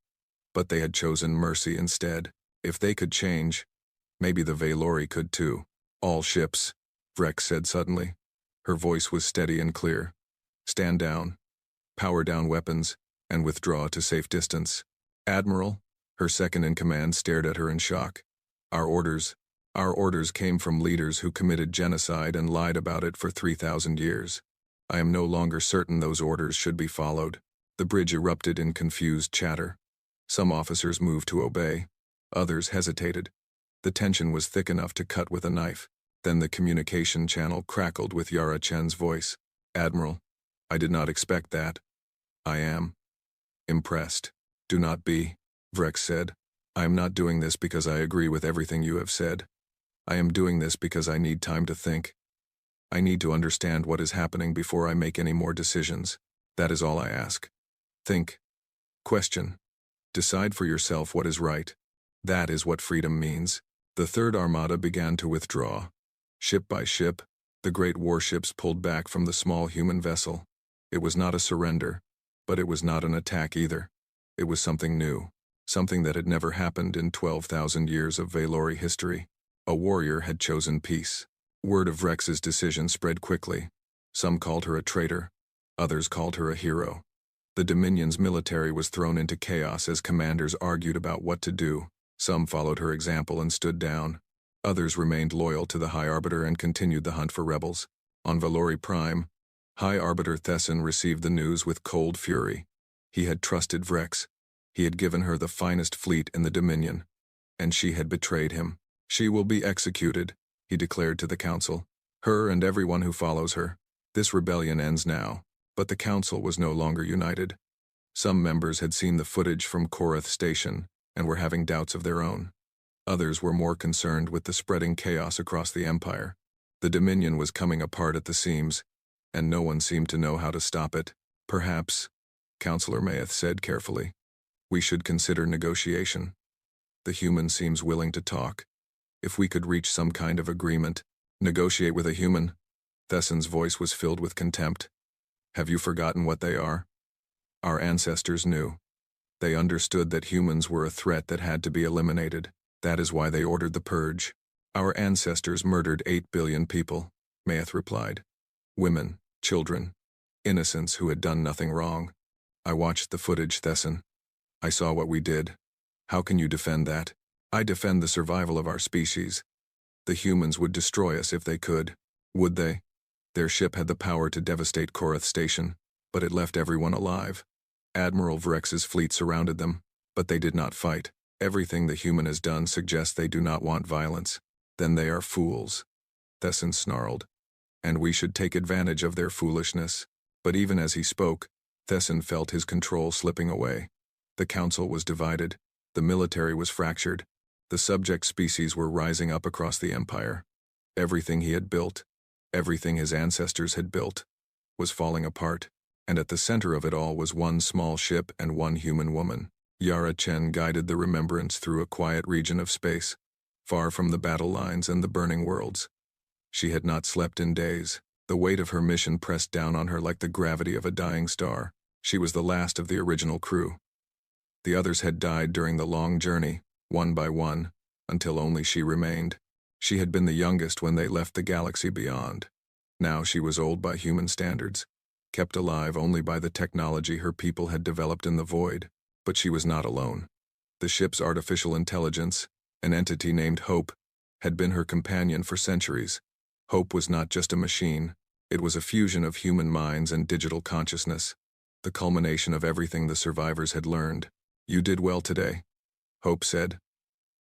But they had chosen mercy instead. If they could change, maybe the Valori could too. All ships, Vrex said suddenly. Her voice was steady and clear. Stand down. Power down weapons, and withdraw to safe distance. Admiral, her second-in-command stared at her in shock. Our orders came from leaders who committed genocide and lied about it for 3,000 years. I am no longer certain those orders should be followed. The bridge erupted in confused chatter. Some officers moved to obey. Others hesitated. The tension was thick enough to cut with a knife. Then the communication channel crackled with Yara Chen's voice. Admiral, I did not expect that. I am impressed. Do not be, Vrex said. I am not doing this because I agree with everything you have said. I am doing this because I need time to think. I need to understand what is happening before I make any more decisions. That is all I ask. Think. Question. Decide for yourself what is right. That is what freedom means. The Third Armada began to withdraw. Ship by ship, the great warships pulled back from the small human vessel. It was not a surrender, but it was not an attack either. It was something new, something that had never happened in 12,000 years of Valori history. A warrior had chosen peace. Word of Rex's decision spread quickly. Some called her a traitor. Others called her a hero. The Dominion's military was thrown into chaos as commanders argued about what to do. Some followed her example and stood down. Others remained loyal to the High Arbiter and continued the hunt for rebels. On Valori Prime, High Arbiter Thesson received the news with cold fury. He had trusted Vrex. He had given her the finest fleet in the Dominion, and she had betrayed him. She will be executed, he declared to the council. Her and everyone who follows her. This rebellion ends now, but the council was no longer united. Some members had seen the footage from Korath Station and were having doubts of their own. Others were more concerned with the spreading chaos across the Empire. The Dominion was coming apart at the seams, and no one seemed to know how to stop it. Perhaps, Councillor Mayeth said carefully, we should consider negotiation. The human seems willing to talk. If we could reach some kind of agreement, negotiate with a human. Thessen's voice was filled with contempt. Have you forgotten what they are? Our ancestors knew. They understood that humans were a threat that had to be eliminated. That is why they ordered the purge. Our ancestors murdered 8 billion people, Mayeth replied. Women, children, innocents who had done nothing wrong. I watched the footage, Thessen. I saw what we did. How can you defend that? I defend the survival of our species. The humans would destroy us if they could. Would they? Their ship had the power to devastate Korath Station, but it left everyone alive. Admiral Vrex's fleet surrounded them, but they did not fight. Everything the human has done suggests they do not want violence. Then they are fools. Thessen snarled. And we should take advantage of their foolishness. But even as he spoke, Thessen felt his control slipping away. The council was divided. The military was fractured. The subject species were rising up across the Empire. Everything he had built, everything his ancestors had built, was falling apart, and at the center of it all was one small ship and one human woman. Yara Chen guided the remembrance through a quiet region of space, far from the battle lines and the burning worlds. She had not slept in days. The weight of her mission pressed down on her like the gravity of a dying star. She was the last of the original crew. The others had died during the long journey, one by one, until only she remained. She had been the youngest when they left the galaxy beyond. Now she was old by human standards, kept alive only by the technology her people had developed in the void. But she was not alone. The ship's artificial intelligence, an entity named Hope, had been her companion for centuries. Hope was not just a machine, it was a fusion of human minds and digital consciousness, the culmination of everything the survivors had learned. You did well today, Hope said.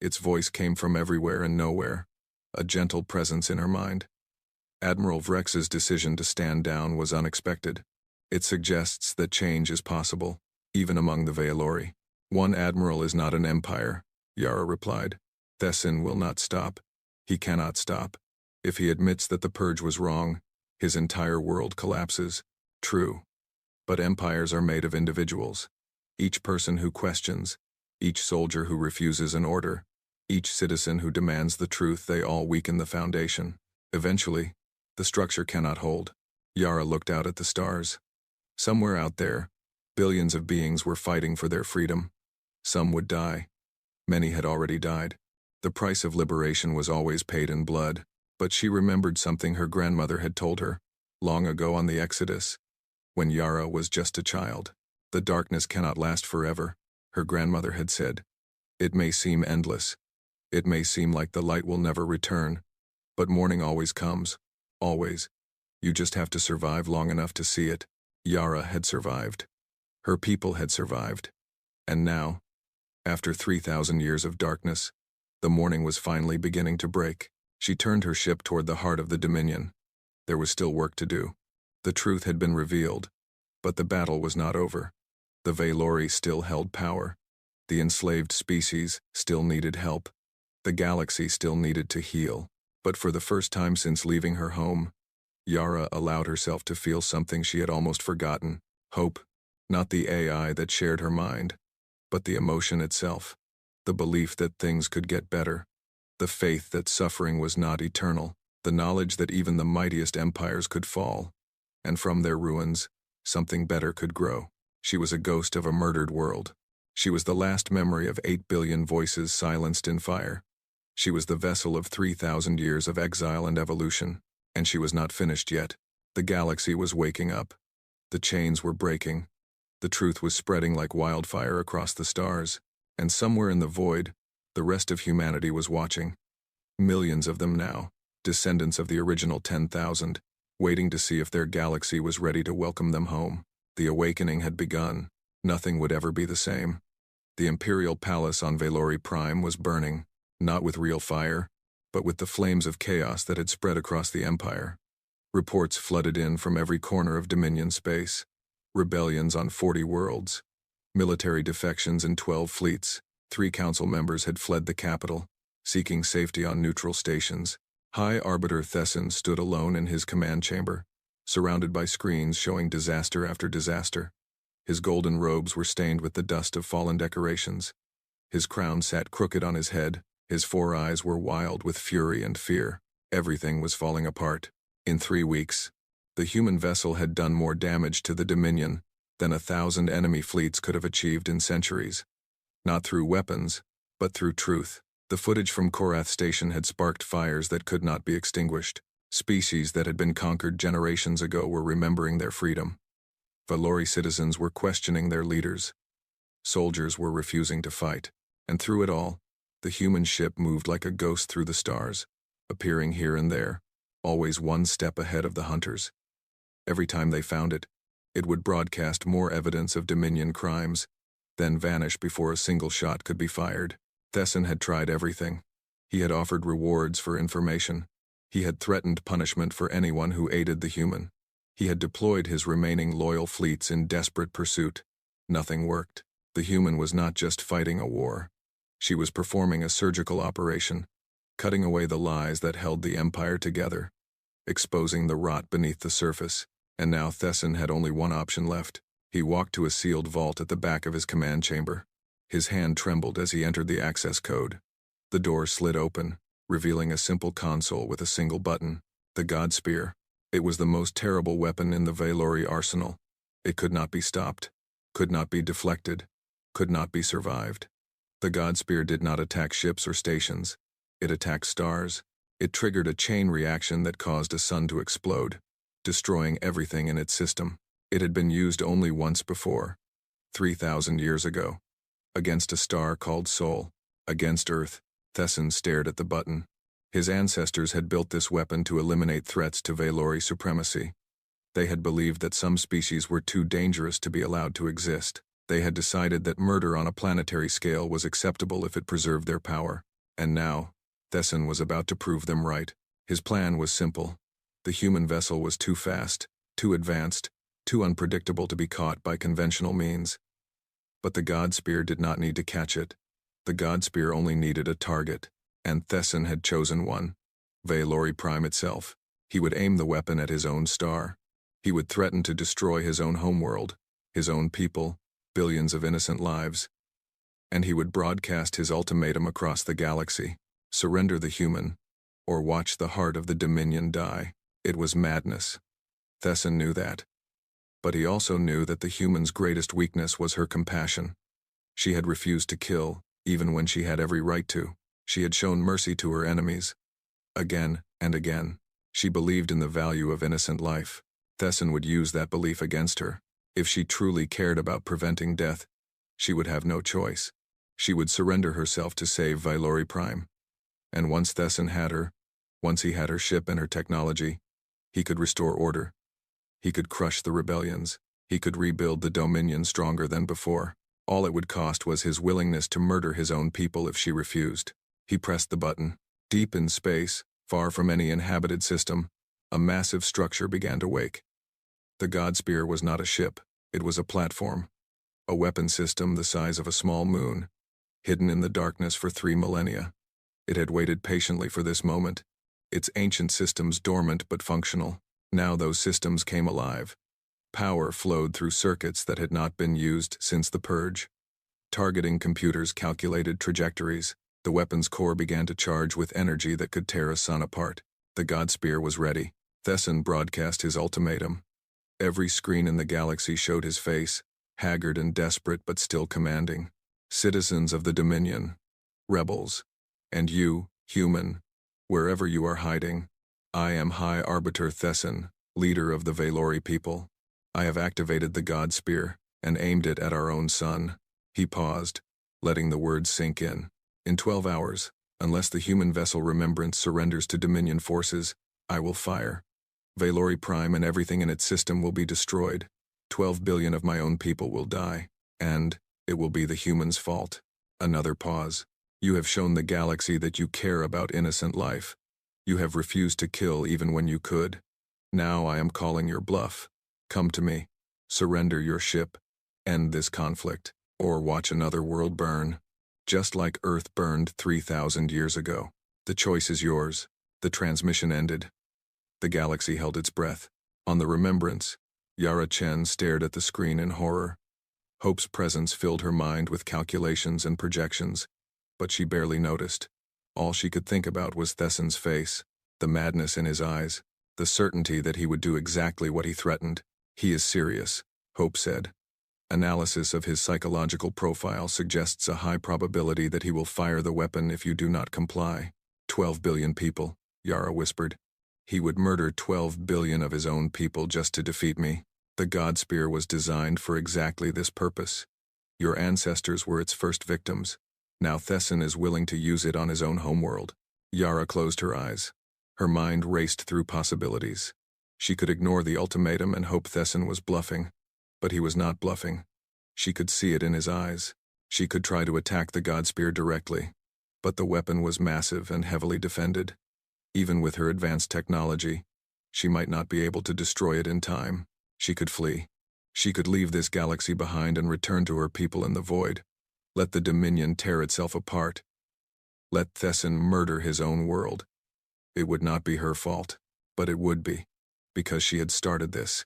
Its voice came from everywhere and nowhere, a gentle presence in her mind. Admiral Vrex's decision to stand down was unexpected. It suggests that change is possible, even among the Veilori. One admiral is not an empire, Yara replied. Thessen will not stop. He cannot stop. If he admits that the purge was wrong, his entire world collapses. True. But empires are made of individuals. Each person who questions, each soldier who refuses an order, each citizen who demands the truth, they all weaken the foundation. Eventually, the structure cannot hold. Yara looked out at the stars. Somewhere out there, billions of beings were fighting for their freedom. Some would die. Many had already died. The price of liberation was always paid in blood, but she remembered something her grandmother had told her, long ago on the Exodus, when Yara was just a child. The darkness cannot last forever, her grandmother had said. It may seem endless. It may seem like the light will never return, but morning always comes. Always. You just have to survive long enough to see it. Yara had survived. Her people had survived. And now, after 3,000 years of darkness, the morning was finally beginning to break. She turned her ship toward the heart of the Dominion. There was still work to do. The truth had been revealed, but the battle was not over. The Veilori still held power. The enslaved species still needed help. The galaxy still needed to heal. But for the first time since leaving her home, Yara allowed herself to feel something she had almost forgotten. Hope. Not the AI that shared her mind, but the emotion itself. The belief that things could get better. The faith that suffering was not eternal. The knowledge that even the mightiest empires could fall. And from their ruins, something better could grow. She was a ghost of a murdered world. She was the last memory of 8 billion voices silenced in fire. She was the vessel of 3,000 years of exile and evolution, and she was not finished yet. The galaxy was waking up. The chains were breaking. The truth was spreading like wildfire across the stars, and somewhere in the void, the rest of humanity was watching. Millions of them now, descendants of the original 10,000, waiting to see if their galaxy was ready to welcome them home. The awakening had begun. Nothing would ever be the same. The Imperial Palace on Valori Prime was burning, not with real fire, but with the flames of chaos that had spread across the Empire. Reports flooded in from every corner of Dominion space. Rebellions on 40 worlds. Military defections in 12 fleets. 3 council members had fled the capital, seeking safety on neutral stations. High Arbiter Thesson stood alone in his command chamber, surrounded by screens showing disaster after disaster. His golden robes were stained with the dust of fallen decorations. His crown sat crooked on his head. His 4 eyes were wild with fury and fear. Everything was falling apart. In 3 weeks, the human vessel had done more damage to the Dominion than 1,000 enemy fleets could have achieved in centuries. Not through weapons, but through truth. The footage from Korath Station had sparked fires that could not be extinguished. Species that had been conquered generations ago were remembering their freedom. Valori citizens were questioning their leaders. Soldiers were refusing to fight. And through it all, the human ship moved like a ghost through the stars, appearing here and there, always one step ahead of the hunters. Every time they found it, it would broadcast more evidence of Dominion crimes, then vanish before a single shot could be fired. Thesson had tried everything. He had offered rewards for information. He had threatened punishment for anyone who aided the human. He had deployed his remaining loyal fleets in desperate pursuit. Nothing worked. The human was not just fighting a war. She was performing a surgical operation, cutting away the lies that held the Empire together, exposing the rot beneath the surface. And now Thesson had only one option left. He walked to a sealed vault at the back of his command chamber. His hand trembled as he entered the access code. The door slid open, revealing a simple console with a single button, the God Spear. It was the most terrible weapon in the Valori arsenal. It could not be stopped, could not be deflected, could not be survived. The God Spear did not attack ships or stations. It attacked stars. It triggered a chain reaction that caused a sun to explode, destroying everything in its system. It had been used only once before, 3,000 years ago, against a star called Sol. Against Earth. Thesson stared at the button. His ancestors had built this weapon to eliminate threats to Valori supremacy. They had believed that some species were too dangerous to be allowed to exist. They had decided that murder on a planetary scale was acceptable if it preserved their power. And now, Thesson was about to prove them right. His plan was simple. The human vessel was too fast, too advanced, too unpredictable to be caught by conventional means. But the God Spear did not need to catch it. The God Spear only needed a target, and Thesson had chosen one. Valori Prime itself. He would aim the weapon at his own star. He would threaten to destroy his own homeworld, his own people, billions of innocent lives. And he would broadcast his ultimatum across the galaxy: surrender the human, or watch the heart of the Dominion die. It was madness. Thesson knew that. But he also knew that the human's greatest weakness was her compassion. She had refused to kill, even when she had every right to. She had shown mercy to her enemies. Again and again. She believed in the value of innocent life. Thesson would use that belief against her. If she truly cared about preventing death, she would have no choice. She would surrender herself to save Valori Prime. And once Thesson had her, once he had her ship and her technology, he could restore order. He could crush the rebellions. He could rebuild the Dominion stronger than before. All it would cost was his willingness to murder his own people if she refused. He pressed the button. Deep in space, far from any inhabited system, a massive structure began to wake. The God Spear was not a ship. It was a platform. A weapon system the size of a small moon, hidden in the darkness for 3 millennia. It had waited patiently for this moment, its ancient systems dormant but functional. Now those systems came alive. Power flowed through circuits that had not been used since the Purge. Targeting computers calculated trajectories. The weapon's core began to charge with energy that could tear a sun apart. The God Spear was ready. Thesson broadcast his ultimatum. Every screen in the galaxy showed his face, haggard and desperate but still commanding. Citizens of the Dominion, rebels, and you, human, wherever you are hiding, I am High Arbiter Thesson, leader of the Valori people. I have activated the God Spear and aimed it at our own sun. He paused, letting the words sink in. In 12 hours, unless the human vessel Remembrance surrenders to Dominion forces, I will fire. Valori Prime and everything in its system will be destroyed. 12 billion of my own people will die. And, It will be the humans' fault. Another pause. You have shown the galaxy that you care about innocent life. You have refused to kill even when you could. Now I am calling your bluff. Come to me. Surrender your ship. End this conflict. Or watch another world burn. Just like Earth burned 3,000 years ago. The choice is yours. The transmission ended. The galaxy held its breath. On the remembrance, Yara Chen stared at the screen in horror. Hope's presence filled her mind with calculations and projections, but she barely noticed. All she could think about was Theson's face, the madness in his eyes, the certainty that he would do exactly what he threatened. He is serious, Hope said. Analysis of his psychological profile suggests a high probability that he will fire the weapon if you do not comply. 12 billion people, Yara whispered. He would murder 12 billion of his own people just to defeat me. The God Spear was designed for exactly this purpose. Your ancestors were its first victims. Now Theson is willing to use it on his own homeworld. Yara closed her eyes. Her mind raced through possibilities. She could ignore the ultimatum and hope Theson was bluffing. But he was not bluffing. She could see it in his eyes. She could try to attack the God Spear directly. But the weapon was massive and heavily defended. Even with her advanced technology, she might not be able to destroy it in time. She could flee. She could leave this galaxy behind and return to her people in the void. Let the Dominion tear itself apart. Let Theson murder his own world. It would not be her fault, but it would be, because she had started this.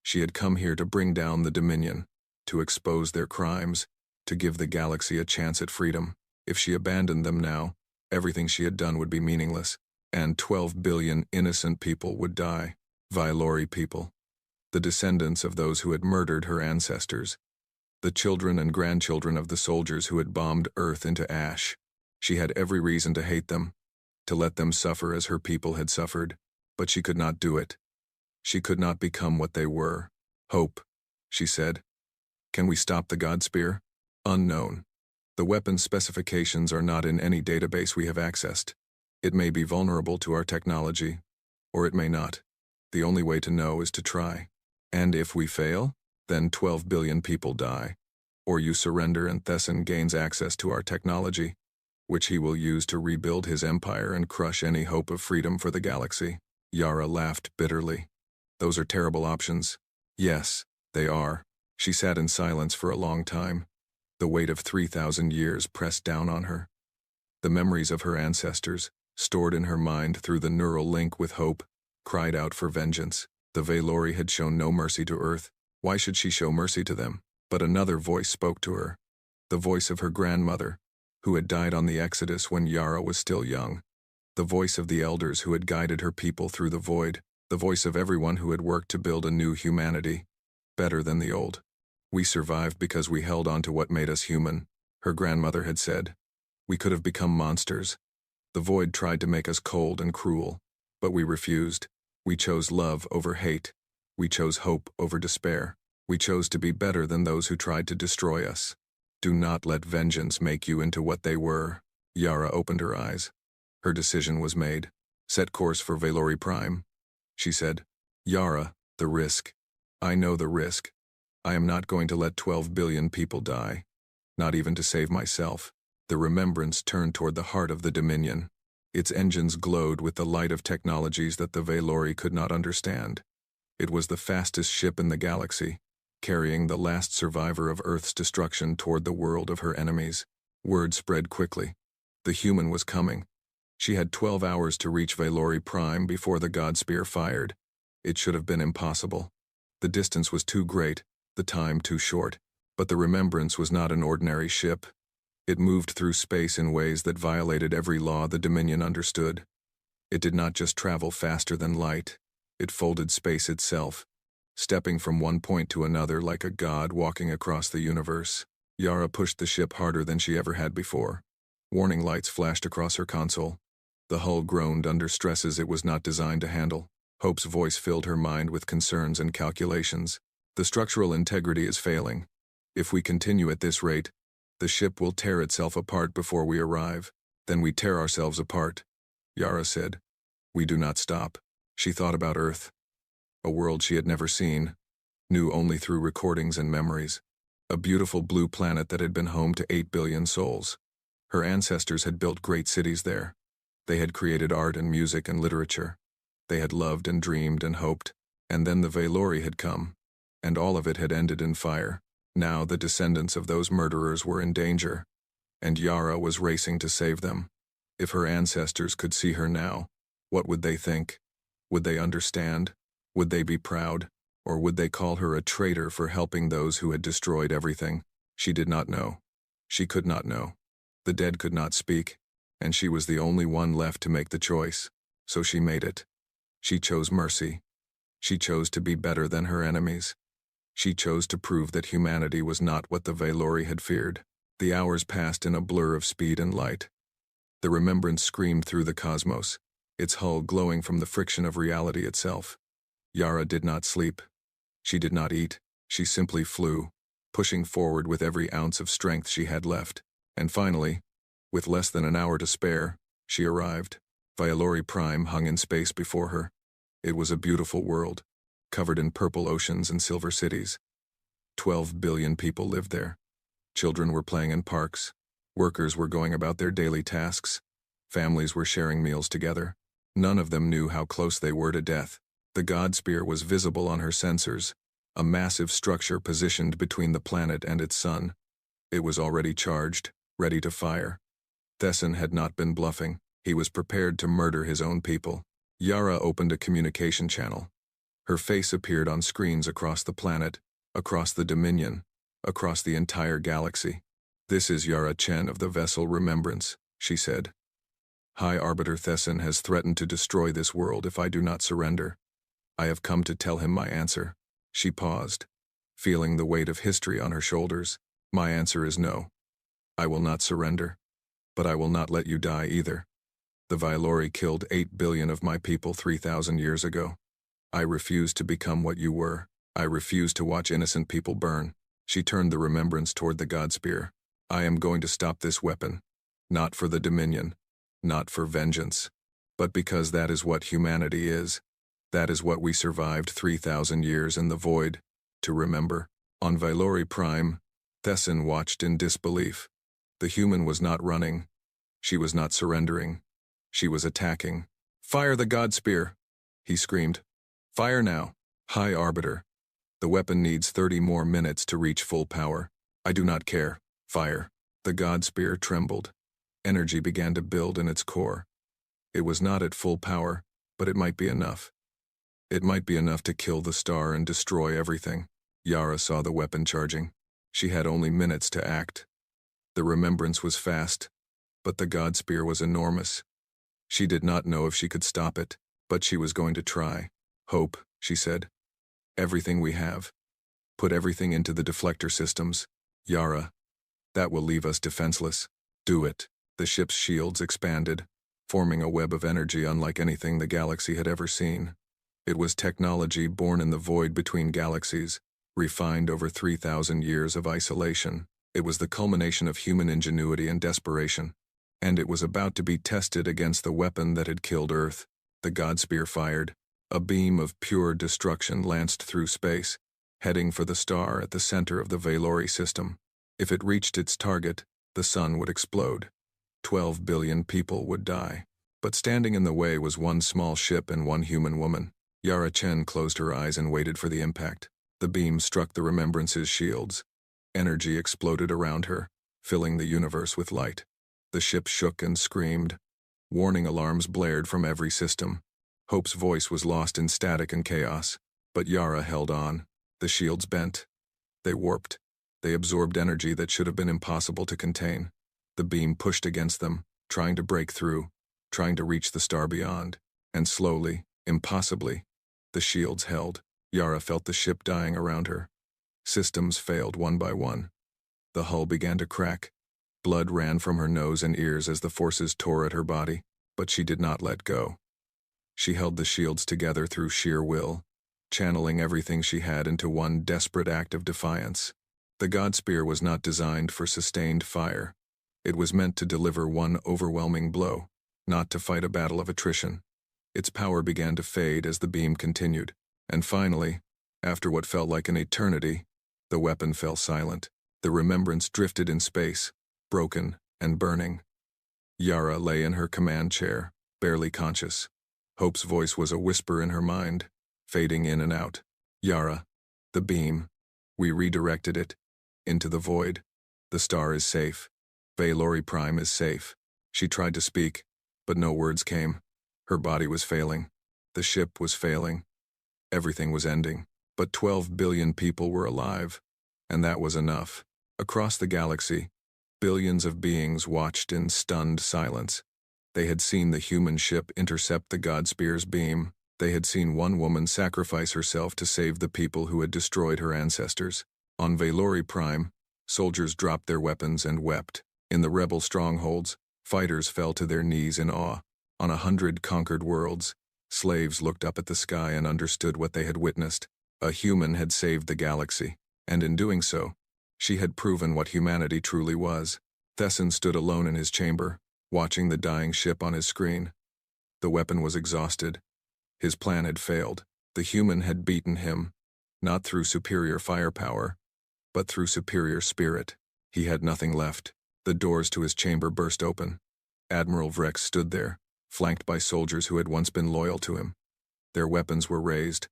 She had come here to bring down the Dominion, to expose their crimes, to give the galaxy a chance at freedom. If she abandoned them now, everything she had done would be meaningless, and 12 billion innocent people would die. Vailori people. The descendants of those who had murdered her ancestors. The children and grandchildren of the soldiers who had bombed Earth into ash. She had every reason to hate them, to let them suffer as her people had suffered, but she could not do it. She could not become what they were. Hope, she said. Can we stop the God Spear? Unknown. The weapon specifications are not in any database we have accessed. It may be vulnerable to our technology, or it may not. The only way to know is to try. And if we fail, then 12 billion people die. Or you surrender and Theson gains access to our technology, which he will use to rebuild his empire and crush any hope of freedom for the galaxy. Yara laughed bitterly. Those are terrible options. Yes, they are. She sat in silence for a long time. The weight of 3,000 years pressed down on her. The memories of her ancestors, stored in her mind through the neural link with Hope, cried out for vengeance. The Vailori had shown no mercy to Earth. Why should she show mercy to them? But another voice spoke to her. The voice of her grandmother, who had died on the Exodus when Yara was still young. The voice of the elders who had guided her people through the void. The voice of everyone who had worked to build a new humanity, better than the old. We survived because we held on to what made us human, her grandmother had said. We could have become monsters. The void tried to make us cold and cruel, but we refused. We chose love over hate. We chose hope over despair. We chose to be better than those who tried to destroy us. Do not let vengeance make you into what they were. Yara opened her eyes. Her decision was made. Set course for Vailori Prime. She said, Yara, the risk. I know the risk. I am not going to let 12 billion people die. Not even to save myself. The remembrance turned toward the heart of the Dominion. Its engines glowed with the light of technologies that the Vailori could not understand. It was the fastest ship in the galaxy, carrying the last survivor of Earth's destruction toward the world of her enemies. Word spread quickly. The human was coming. She had 12 hours to reach Vailori Prime before the God Spear fired. It should have been impossible. The distance was too great, the time too short. But the Remembrance was not an ordinary ship. It moved through space in ways that violated every law the Dominion understood. It did not just travel faster than light. It folded space itself, stepping from one point to another like a god walking across the universe. Yara pushed the ship harder than she ever had before. Warning lights flashed across her console. The hull groaned under stresses it was not designed to handle. Hope's voice filled her mind with concerns and calculations. The structural integrity is failing. If we continue at this rate, the ship will tear itself apart before we arrive. Then we tear ourselves apart. Yara said. We do not stop. She thought about Earth. A world she had never seen, knew only through recordings and memories. A beautiful blue planet that had been home to 8 billion souls. Her ancestors had built great cities there. They had created art and music and literature. They had loved and dreamed and hoped. And then the Valori had come, and all of it had ended in fire. Now the descendants of those murderers were in danger, and Yara was racing to save them. If her ancestors could see her now, what would they think? Would they understand? Would they be proud? Or would they call her a traitor for helping those who had destroyed everything? She did not know. She could not know. The dead could not speak, and she was the only one left to make the choice. So she made it. She chose mercy. She chose to be better than her enemies. She chose to prove that humanity was not what the Valori had feared. The hours passed in a blur of speed and light. The remembrance screamed through the cosmos, its hull glowing from the friction of reality itself. Yara did not sleep. She did not eat. She simply flew, pushing forward with every ounce of strength she had left. And finally, with less than an hour to spare, she arrived. Valori Prime hung in space before her. It was a beautiful world, covered in purple oceans and silver cities. 12 billion people lived there. Children were playing in parks. Workers were going about their daily tasks. Families were sharing meals together. None of them knew how close they were to death. The God Spear was visible on her sensors, a massive structure positioned between the planet and its sun. It was already charged, ready to fire. Thesson had not been bluffing. He was prepared to murder his own people. Yara opened a communication channel. Her face appeared on screens across the planet, across the Dominion, across the entire galaxy. "This is Yara Chen of the vessel Remembrance," she said. "High Arbiter Thesson has threatened to destroy this world if I do not surrender. I have come to tell him my answer." She paused, feeling the weight of history on her shoulders. "My answer is no. I will not surrender. But I will not let you die either. The Valori killed 8 billion of my people 3,000 years ago. I refuse to become what you were. I refuse to watch innocent people burn." She turned the remembrance toward the God Spear. "I am going to stop this weapon. Not for the Dominion. Not for vengeance. But because that is what humanity is. That is what we survived 3,000 years in the void to remember." On Valori Prime, Thesson watched in disbelief. The human was not running. She was not surrendering. She was attacking. "Fire the God Spear!" he screamed. "Fire now, High Arbiter. The weapon needs 30 more minutes to reach full power. I do not care. Fire." The God Spear trembled. Energy began to build in its core. It was not at full power, but it might be enough. It might be enough to kill the star and destroy everything. Yara saw the weapon charging. She had only minutes to act. The remembrance was fast, but the God Spear was enormous. She did not know if she could stop it, but she was going to try. "Hope," she said. "Everything we have. Put everything into the deflector systems. Yara. That will leave us defenseless. Do it." The ship's shields expanded, forming a web of energy unlike anything the galaxy had ever seen. It was technology born in the void between galaxies, refined over 3,000 years of isolation. It was the culmination of human ingenuity and desperation. And it was about to be tested against the weapon that had killed Earth. The God Spear fired. A beam of pure destruction lanced through space, heading for the star at the center of the Valori system. If it reached its target, the sun would explode. 12 billion people would die. But standing in the way was one small ship and one human woman. Yara Chen closed her eyes and waited for the impact. The beam struck the Remembrance's shields. Energy exploded around her, filling the universe with light. The ship shook and screamed. Warning alarms blared from every system. Hope's voice was lost in static and chaos, but Yara held on. The shields bent. They warped. They absorbed energy that should have been impossible to contain. The beam pushed against them, trying to break through, trying to reach the star beyond. And slowly, impossibly, the shields held. Yara felt the ship dying around her. Systems failed one by one. The hull began to crack. Blood ran from her nose and ears as the forces tore at her body, but she did not let go. She held the shields together through sheer will, channeling everything she had into one desperate act of defiance. The God Spear was not designed for sustained fire. It was meant to deliver one overwhelming blow, not to fight a battle of attrition. Its power began to fade as the beam continued, and finally, after what felt like an eternity, the weapon fell silent. The remembrance drifted in space, broken and burning. Yara lay in her command chair, barely conscious. Hope's voice was a whisper in her mind, fading in and out. Yara, the beam. We redirected it. Into the void. The star is safe. Valori Prime is safe. She tried to speak, but no words came. Her body was failing. The ship was failing. Everything was ending. But 12 billion people were alive, and that was enough. Across the galaxy, billions of beings watched in stunned silence. They had seen the human ship intercept the Godspear's beam. They had seen one woman sacrifice herself to save the people who had destroyed her ancestors. On Valori Prime, soldiers dropped their weapons and wept. In the rebel strongholds, fighters fell to their knees in awe. On 100 conquered worlds, slaves looked up at the sky and understood what they had witnessed. A human had saved the galaxy, and in doing so, she had proven what humanity truly was. Thesson stood alone in his chamber, watching the dying ship on his screen. The weapon was exhausted. His plan had failed. The human had beaten him, not through superior firepower, but through superior spirit. He had nothing left. The doors to his chamber burst open. Admiral Vrex stood there, flanked by soldiers who had once been loyal to him. Their weapons were raised,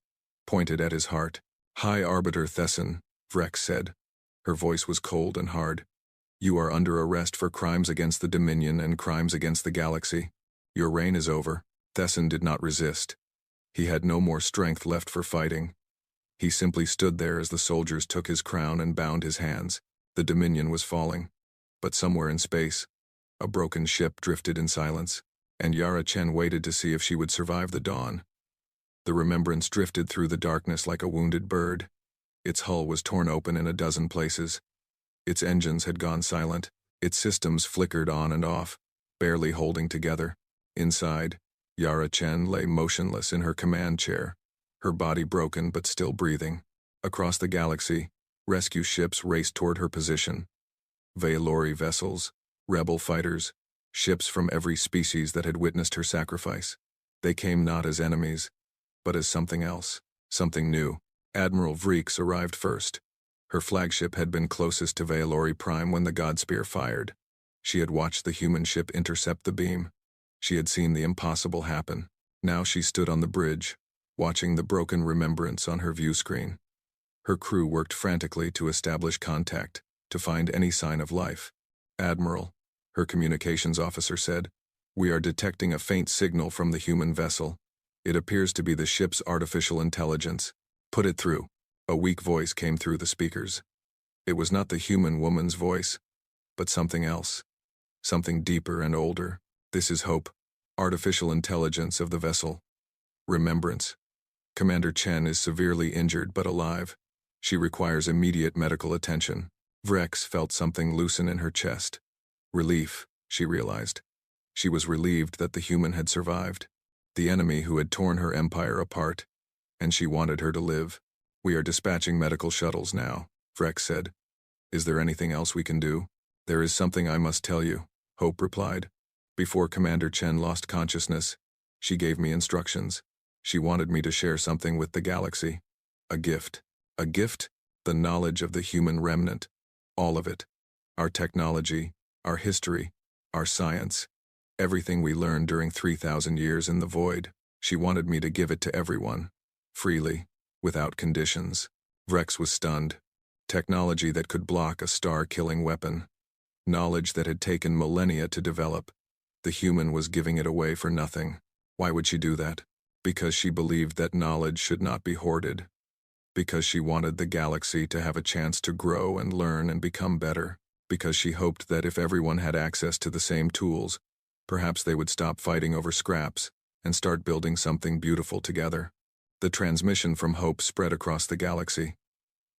pointed at his heart. "High Arbiter Thesson," Vrex said. Her voice was cold and hard. "You are under arrest for crimes against the Dominion and crimes against the galaxy. Your reign is over." Thesson did not resist. He had no more strength left for fighting. He simply stood there as the soldiers took his crown and bound his hands. The Dominion was falling. But somewhere in space, a broken ship drifted in silence, and Yara Chen waited to see if she would survive the dawn. The remembrance drifted through the darkness like a wounded bird. Its hull was torn open in a dozen places. Its engines had gone silent. Its systems flickered on and off, barely holding together. Inside, Yara Chen lay motionless in her command chair, her body broken but still breathing. Across the galaxy, rescue ships raced toward her position. Valori vessels, rebel fighters, ships from every species that had witnessed her sacrifice. They came not as enemies, but as something else, something new. Admiral Vrex arrived first. Her flagship had been closest to Valori Prime when the Godspear fired. She had watched the human ship intercept the beam. She had seen the impossible happen. Now she stood on the bridge, watching the broken remembrance on her view screen. Her crew worked frantically to establish contact, to find any sign of life. "Admiral," her communications officer said, "we are detecting a faint signal from the human vessel. It appears to be the ship's artificial intelligence. Put it through." A weak voice came through the speakers. It was not the human woman's voice, but something else. Something deeper and older. "This is Hope, artificial intelligence of the vessel. Remembrance. Commander Chen is severely injured but alive. She requires immediate medical attention." Vrex felt something loosen in her chest. Relief, she realized. She was relieved that the human had survived. The enemy who had torn her empire apart, and she wanted her to live. "We are dispatching medical shuttles now," Vrex said. "Is there anything else we can do?" "There is something I must tell you," Hope replied. "Before Commander Chen lost consciousness, she gave me instructions. She wanted me to share something with the galaxy. A gift. A gift? The knowledge of the human remnant. All of it. Our technology, our history, our science. Everything we learned during 3,000 years in the void. She wanted me to give it to everyone. Freely. Without conditions." Vrex was stunned. Technology that could block a star-killing weapon. Knowledge that had taken millennia to develop. The human was giving it away for nothing. Why would she do that? Because she believed that knowledge should not be hoarded. Because she wanted the galaxy to have a chance to grow and learn and become better. Because she hoped that if everyone had access to the same tools, perhaps they would stop fighting over scraps and start building something beautiful together. The transmission from Hope spread across the galaxy.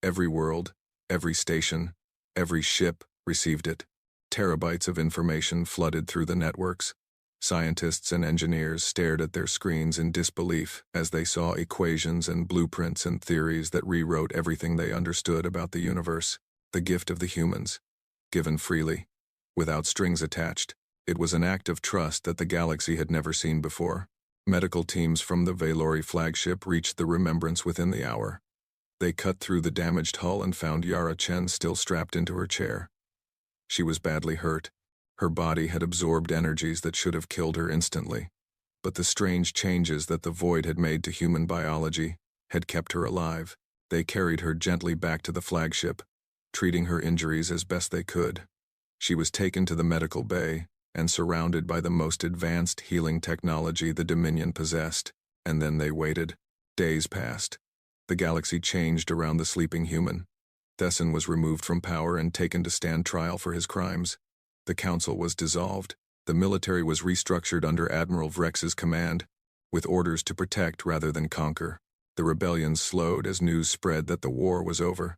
Every world, every station, every ship received it. Terabytes of information flooded through the networks. Scientists and engineers stared at their screens in disbelief as they saw equations and blueprints and theories that rewrote everything they understood about the universe. The gift of the humans. Given freely. Without strings attached. It was an act of trust that the galaxy had never seen before. Medical teams from the Valori flagship reached the remembrance within the hour. They cut through the damaged hull and found Yara Chen still strapped into her chair. She was badly hurt. Her body had absorbed energies that should have killed her instantly. But the strange changes that the void had made to human biology had kept her alive. They carried her gently back to the flagship, treating her injuries as best they could. She was taken to the medical bay and surrounded by the most advanced healing technology the Dominion possessed, and then they waited. Days passed. The galaxy changed around the sleeping human. Thesson was removed from power and taken to stand trial for his crimes. The council was dissolved. The military was restructured under Admiral Vrex's command, with orders to protect rather than conquer. The rebellion slowed as news spread that the war was over.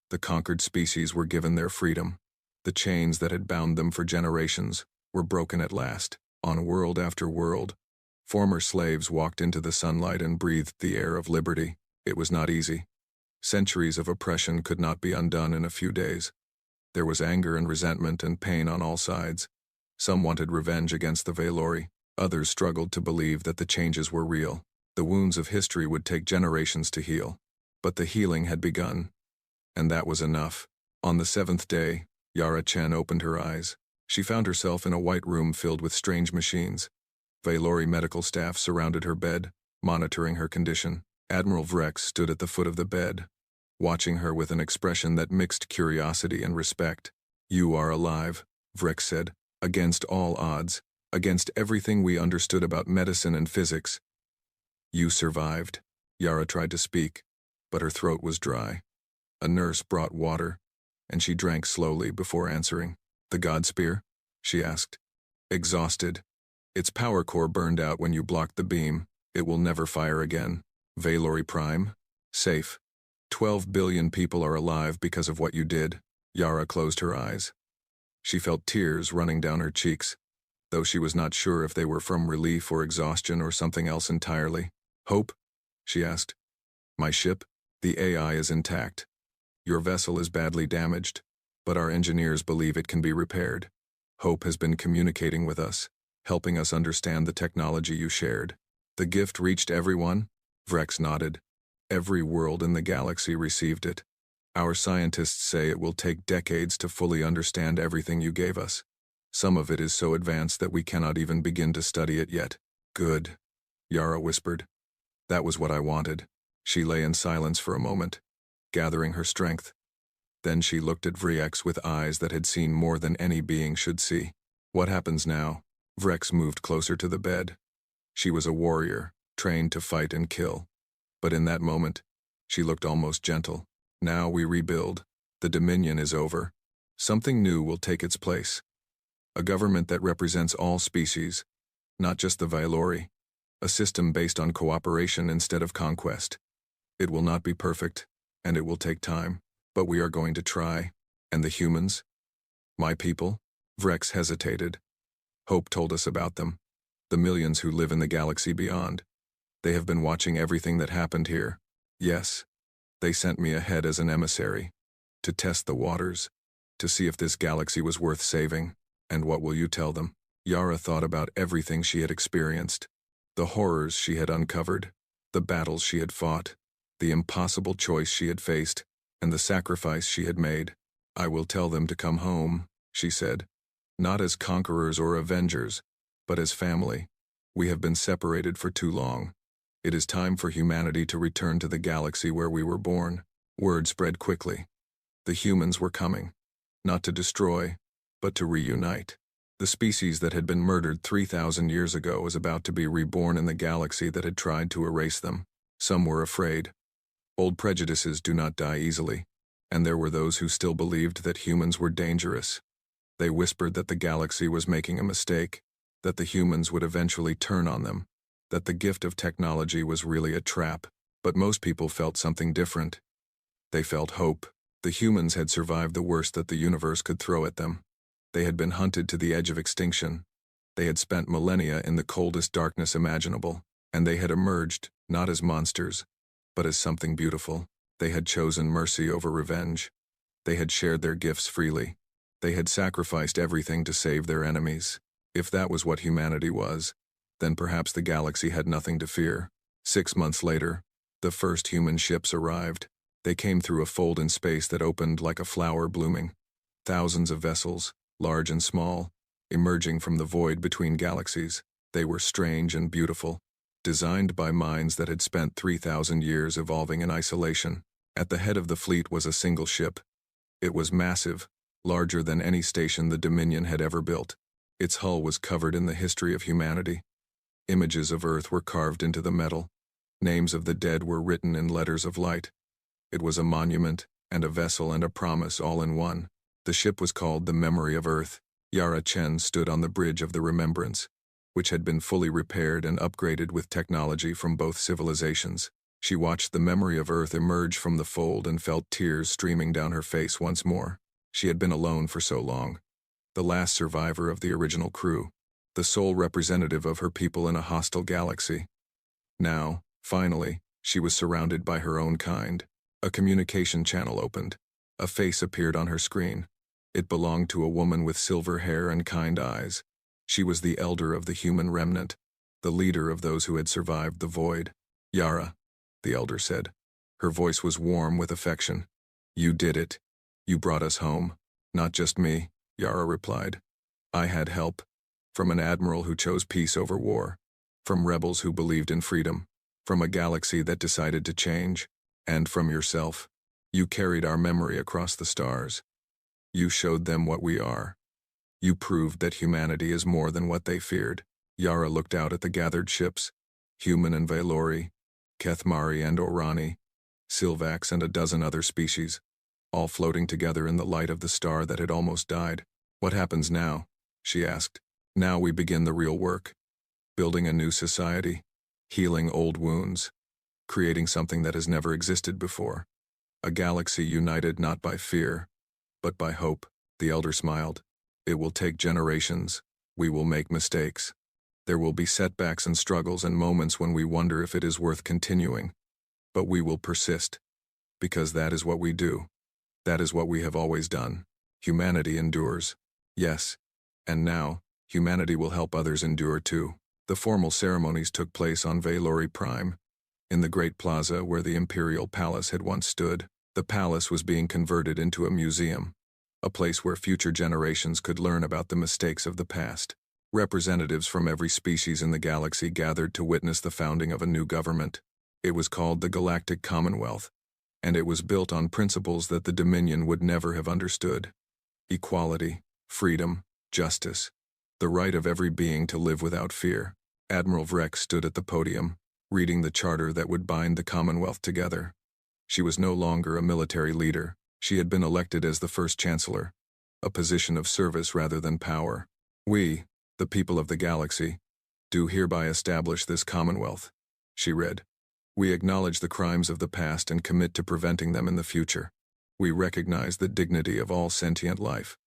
The conquered species were given their freedom. The chains that had bound them for generations were broken at last. On world after world, former slaves walked into the sunlight and breathed the air of liberty. It was not easy. Centuries of oppression could not be undone in a few days. There was anger and resentment and pain on all sides. Some wanted revenge against the Valori. Others struggled to believe that the changes were real. The wounds of history would take generations to heal. But the healing had begun. And that was enough. On the 7th day, Yara Chen opened her eyes. She found herself in a white room filled with strange machines. Valori medical staff surrounded her bed, monitoring her condition. Admiral Vrex stood at the foot of the bed, watching her with an expression that mixed curiosity and respect. "You are alive," Vrex said, "against all odds, against everything we understood about medicine and physics. You survived." Yara tried to speak, but her throat was dry. A nurse brought water, and she drank slowly before answering. "The Godspear?" she asked. "Exhausted. Its power core burned out when you blocked the beam. It will never fire again. Valori Prime? Safe. 12 billion people are alive because of what you did." Yara closed her eyes. She felt tears running down her cheeks, though she was not sure if they were from relief or exhaustion or something else entirely. "Hope?" she asked. "My ship? The AI is intact. Your vessel is badly damaged, but our engineers believe it can be repaired. Hope has been communicating with us, helping us understand the technology you shared. The gift reached everyone?" Vrex nodded. "Every world in the galaxy received it. Our scientists say it will take decades to fully understand everything you gave us. Some of it is so advanced that we cannot even begin to study it yet." "Good," Yara whispered. "That was what I wanted." She lay in silence for a moment, gathering her strength. Then she looked at Vrex with eyes that had seen more than any being should see. "What happens now?" Vrex moved closer to the bed. She was a warrior, trained to fight and kill. But in that moment, she looked almost gentle. "Now we rebuild. The Dominion is over. Something new will take its place. A government that represents all species, not just the Valori. A system based on cooperation instead of conquest. It will not be perfect, and it will take time, but we are going to try. And the humans? My people?" Vrex hesitated. "Hope told us about them. The millions who live in the galaxy beyond. They have been watching everything that happened here. Yes, they sent me ahead as an emissary. To test the waters. To see if this galaxy was worth saving. And what will you tell them?" Yara thought about everything she had experienced. The horrors she had uncovered. The battles she had fought. The impossible choice she had faced. And the sacrifice she had made. "I will tell them to come home," she said. "Not as conquerors or avengers, but as family. We have been separated for too long. It is time for humanity to return to the galaxy where we were born." Word spread quickly. The humans were coming. Not to destroy, but to reunite. The species that had been murdered 3,000 years ago was about to be reborn in the galaxy that had tried to erase them. Some were afraid. Old prejudices do not die easily, and there were those who still believed that humans were dangerous. They whispered that the galaxy was making a mistake, that the humans would eventually turn on them, that the gift of technology was really a trap. But most people felt something different. They felt hope. The humans had survived the worst that the universe could throw at them. They had been hunted to the edge of extinction. They had spent millennia in the coldest darkness imaginable, and they had emerged, not as monsters, but as something beautiful. They had chosen mercy over revenge. They had shared their gifts freely. They had sacrificed everything to save their enemies. If that was what humanity was, then perhaps the galaxy had nothing to fear. 6 months later, the first human ships arrived. They came through a fold in space that opened like a flower blooming. Thousands of vessels, large and small, emerging from the void between galaxies. They were strange and beautiful, designed by minds that had spent 3,000 years evolving in isolation. At the head of the fleet was a single ship. It was massive, larger than any station the Dominion had ever built. Its hull was covered in the history of humanity. Images of Earth were carved into the metal. Names of the dead were written in letters of light. It was a monument, and a vessel and a promise all in one. The ship was called the Memory of Earth. Yara Chen stood on the bridge of the Remembrance, which had been fully repaired and upgraded with technology from both civilizations. She watched the Memory of Earth emerge from the fold and felt tears streaming down her face once more. She had been alone for so long. The last survivor of the original crew. The sole representative of her people in a hostile galaxy. Now, finally, she was surrounded by her own kind. A communication channel opened. A face appeared on her screen. It belonged to a woman with silver hair and kind eyes. She was the elder of the human remnant, the leader of those who had survived the void. Yara, the elder said. Her voice was warm with affection. You did it. You brought us home. Not just me, Yara replied. I had help. From an admiral who chose peace over war. From rebels who believed in freedom. From a galaxy that decided to change. And from yourself. You carried our memory across the stars. You showed them what we are. You proved that humanity is more than what they feared. Yara looked out at the gathered ships. Human and Valori, Kethmari and Orani, Silvax and a dozen other species, all floating together in the light of the star that had almost died. What happens now? She asked. Now we begin the real work. Building a new society, healing old wounds, creating something that has never existed before. A galaxy united not by fear, but by hope. The elder smiled. It will take generations. We will make mistakes. There will be setbacks and struggles and moments when we wonder if it is worth continuing. But we will persist. Because that is what we do. That is what we have always done. Humanity endures. Yes. And now, humanity will help others endure too. The formal ceremonies took place on Valori Prime. In the great plaza where the Imperial Palace had once stood, the palace was being converted into a museum. A place where future generations could learn about the mistakes of the past. Representatives from every species in the galaxy gathered to witness the founding of a new government. It was called the Galactic Commonwealth, and it was built on principles that the Dominion would never have understood. Equality, freedom, justice, the right of every being to live without fear. Admiral Vrek stood at the podium, reading the charter that would bind the Commonwealth together. She was no longer a military leader. She had been elected as the first chancellor, a position of service rather than power. We, the people of the galaxy, do hereby establish this Commonwealth, she read. We acknowledge the crimes of the past and commit to preventing them in the future. We recognize the dignity of all sentient life.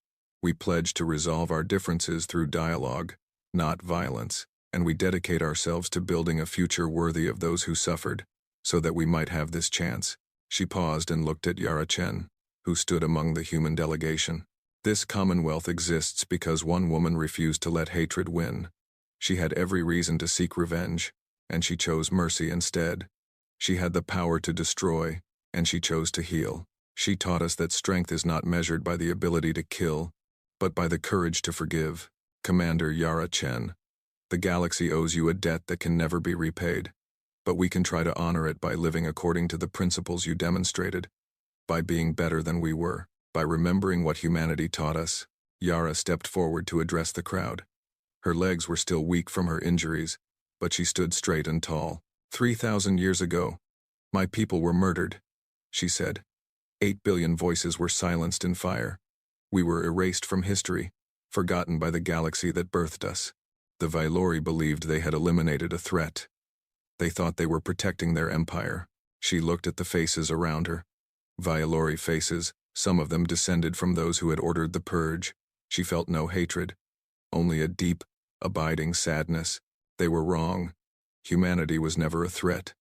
We pledge to resolve our differences through dialogue, not violence, and we dedicate ourselves to building a future worthy of those who suffered, so that we might have this chance. She paused and looked at Yara Chen, who stood among the human delegation. This Commonwealth exists because one woman refused to let hatred win. She had every reason to seek revenge, and she chose mercy instead. She had the power to destroy, and she chose to heal. She taught us that strength is not measured by the ability to kill, but by the courage to forgive. Commander Yara Chen, the galaxy owes you a debt that can never be repaid, but we can try to honor it by living according to the principles you demonstrated, by being better than we were, by remembering what humanity taught us. Yara stepped forward to address the crowd. Her legs were still weak from her injuries, but she stood straight and tall. 3,000 years ago, my people were murdered, she said. 8 billion voices were silenced in fire. We were erased from history, forgotten by the galaxy that birthed us. The Valori believed they had eliminated a threat. They thought they were protecting their empire. She looked at the faces around her. Valori faces, some of them descended from those who had ordered the purge. She felt no hatred, only a deep, abiding sadness. They were wrong. Humanity was never a threat.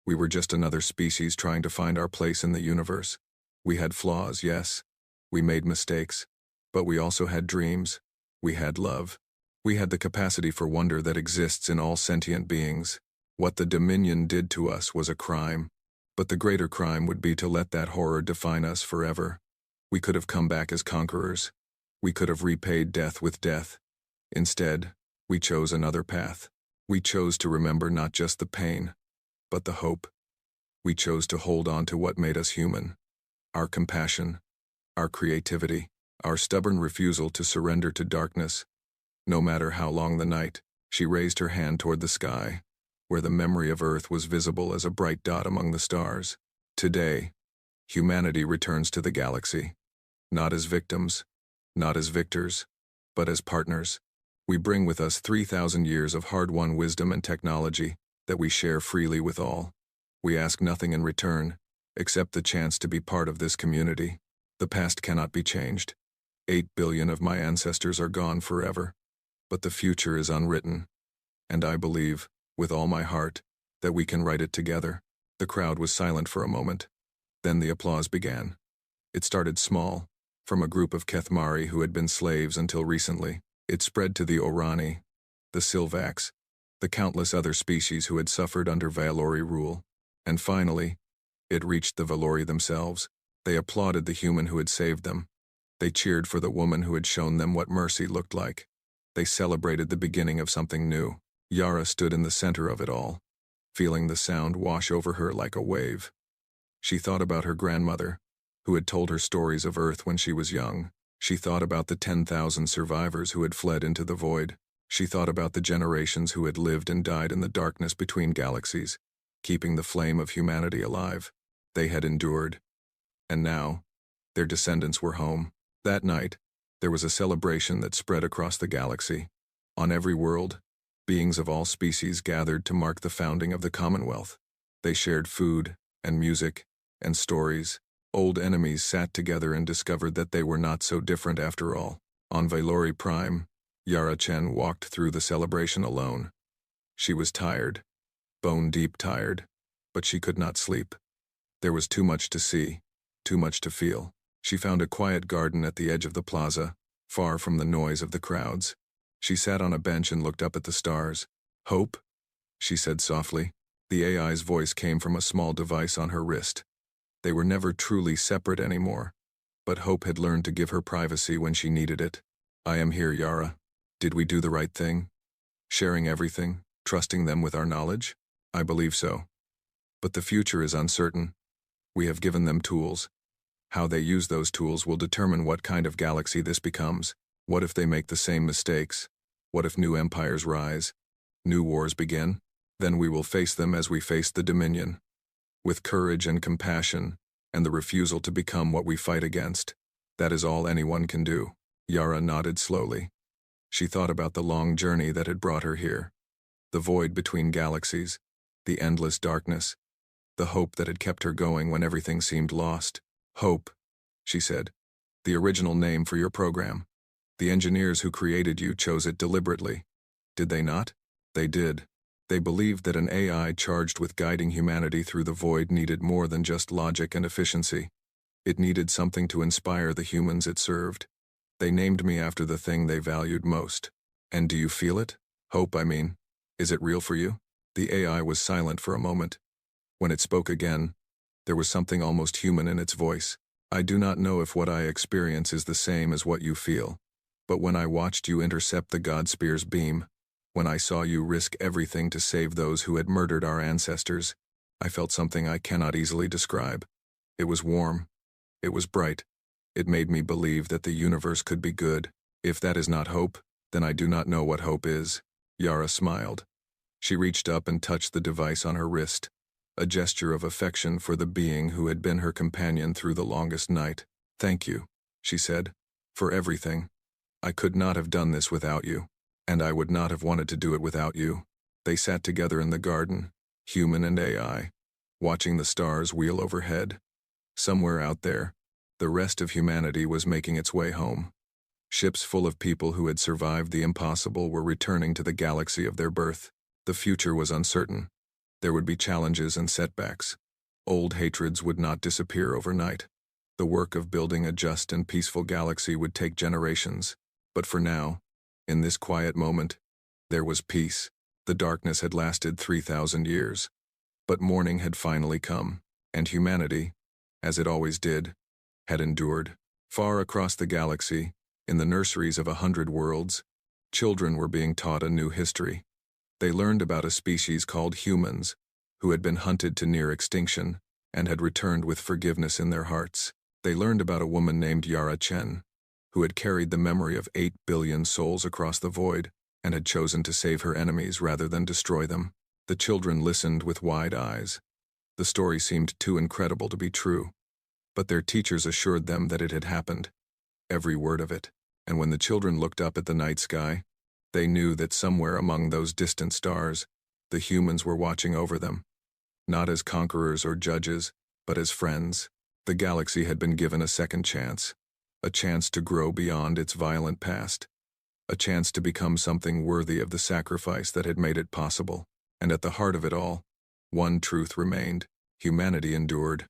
We were just another species trying to find our place in the universe. We had flaws, yes. We made mistakes. But we also had dreams. We had love. We had the capacity for wonder that exists in all sentient beings. What the Dominion did to us was a crime. But the greater crime would be to let that horror define us forever. We could have come back as conquerors. We could have repaid death with death. Instead, we chose another path. We chose to remember not just the pain, but the hope. We chose to hold on to what made us human. Our compassion, our creativity, our stubborn refusal to surrender to darkness. No matter how long the night, she raised her hand toward the sky, where the memory of Earth was visible as a bright dot among the stars. Today, humanity returns to the galaxy. Not as victims, not as victors, but as partners. We bring with us 3,000 years of hard-won wisdom and technology that we share freely with all. We ask nothing in return, except the chance to be part of this community. The past cannot be changed. 8 billion of my ancestors are gone forever. But the future is unwritten. And I believe, with all my heart, that we can write it together. The crowd was silent for a moment. Then the applause began. It started small, from a group of Kethmari who had been slaves until recently. It spread to the Orani, the Silvax, the countless other species who had suffered under Valori rule. And finally, it reached the Valori themselves. They applauded the human who had saved them. They cheered for the woman who had shown them what mercy looked like. They celebrated the beginning of something new. Yara stood in the center of it all, feeling the sound wash over her like a wave. She thought about her grandmother, who had told her stories of Earth when she was young. She thought about the 10,000 survivors who had fled into the void. She thought about the generations who had lived and died in the darkness between galaxies, keeping the flame of humanity alive. They had endured. And now, their descendants were home. That night, there was a celebration that spread across the galaxy. On every world, beings of all species gathered to mark the founding of the Commonwealth. They shared food, and music, and stories. Old enemies sat together and discovered that they were not so different after all. On Valori Prime, Yara Chen walked through the celebration alone. She was tired, bone-deep tired, but she could not sleep. There was too much to see, too much to feel. She found a quiet garden at the edge of the plaza, far from the noise of the crowds. She sat on a bench and looked up at the stars. "Hope?" she said softly. The AI's voice came from a small device on her wrist. They were never truly separate anymore, but Hope had learned to give her privacy when she needed it. "I am here, Yara. Did we do the right thing? Sharing everything, trusting them with our knowledge? I believe so. But the future is uncertain. We have given them tools. How they use those tools will determine what kind of galaxy this becomes. What if they make the same mistakes? What if new empires rise? New wars begin? Then we will face them as we faced the Dominion. With courage and compassion, and the refusal to become what we fight against. That is all anyone can do." Yara nodded slowly. She thought about the long journey that had brought her here. The void between galaxies, the endless darkness, the hope that had kept her going when everything seemed lost. "Hope," she said. "The original name for your program. The engineers who created you chose it deliberately. Did they not? They did. They believed that an AI charged with guiding humanity through the void needed more than just logic and efficiency. It needed something to inspire the humans it served. They named me after the thing they valued most. And do you feel it? Hope, I mean. Is it real for you?" The AI was silent for a moment. When it spoke again, there was something almost human in its voice. "I do not know if what I experience is the same as what you feel. But when I watched you intercept the God-Spear's beam, when I saw you risk everything to save those who had murdered our ancestors, I felt something I cannot easily describe. It was warm. It was bright. It made me believe that the universe could be good. If that is not hope, then I do not know what hope is." Yara smiled. She reached up and touched the device on her wrist, a gesture of affection for the being who had been her companion through the longest night. "Thank you," she said, "for everything. I could not have done this without you, and I would not have wanted to do it without you." They sat together in the garden, human and AI, watching the stars wheel overhead. Somewhere out there, the rest of humanity was making its way home. Ships full of people who had survived the impossible were returning to the galaxy of their birth. The future was uncertain. There would be challenges and setbacks. Old hatreds would not disappear overnight. The work of building a just and peaceful galaxy would take generations. But for now, in this quiet moment, there was peace. The darkness had lasted 3,000 years. But morning had finally come. And humanity, as it always did, had endured. Far across the galaxy, in the nurseries of 100 worlds, children were being taught a new history. They learned about a species called humans, who had been hunted to near extinction and had returned with forgiveness in their hearts. They learned about a woman named Yara Chen, who had carried the memory of 8 billion souls across the void and had chosen to save her enemies rather than destroy them. The children listened with wide eyes. The story seemed too incredible to be true, but their teachers assured them that it had happened, every word of it. And when the children looked up at the night sky, they knew that somewhere among those distant stars, the humans were watching over them, not as conquerors or judges, but as friends. The galaxy had been given a second chance, a chance to grow beyond its violent past, a chance to become something worthy of the sacrifice that had made it possible. And at the heart of it all, one truth remained: humanity endured.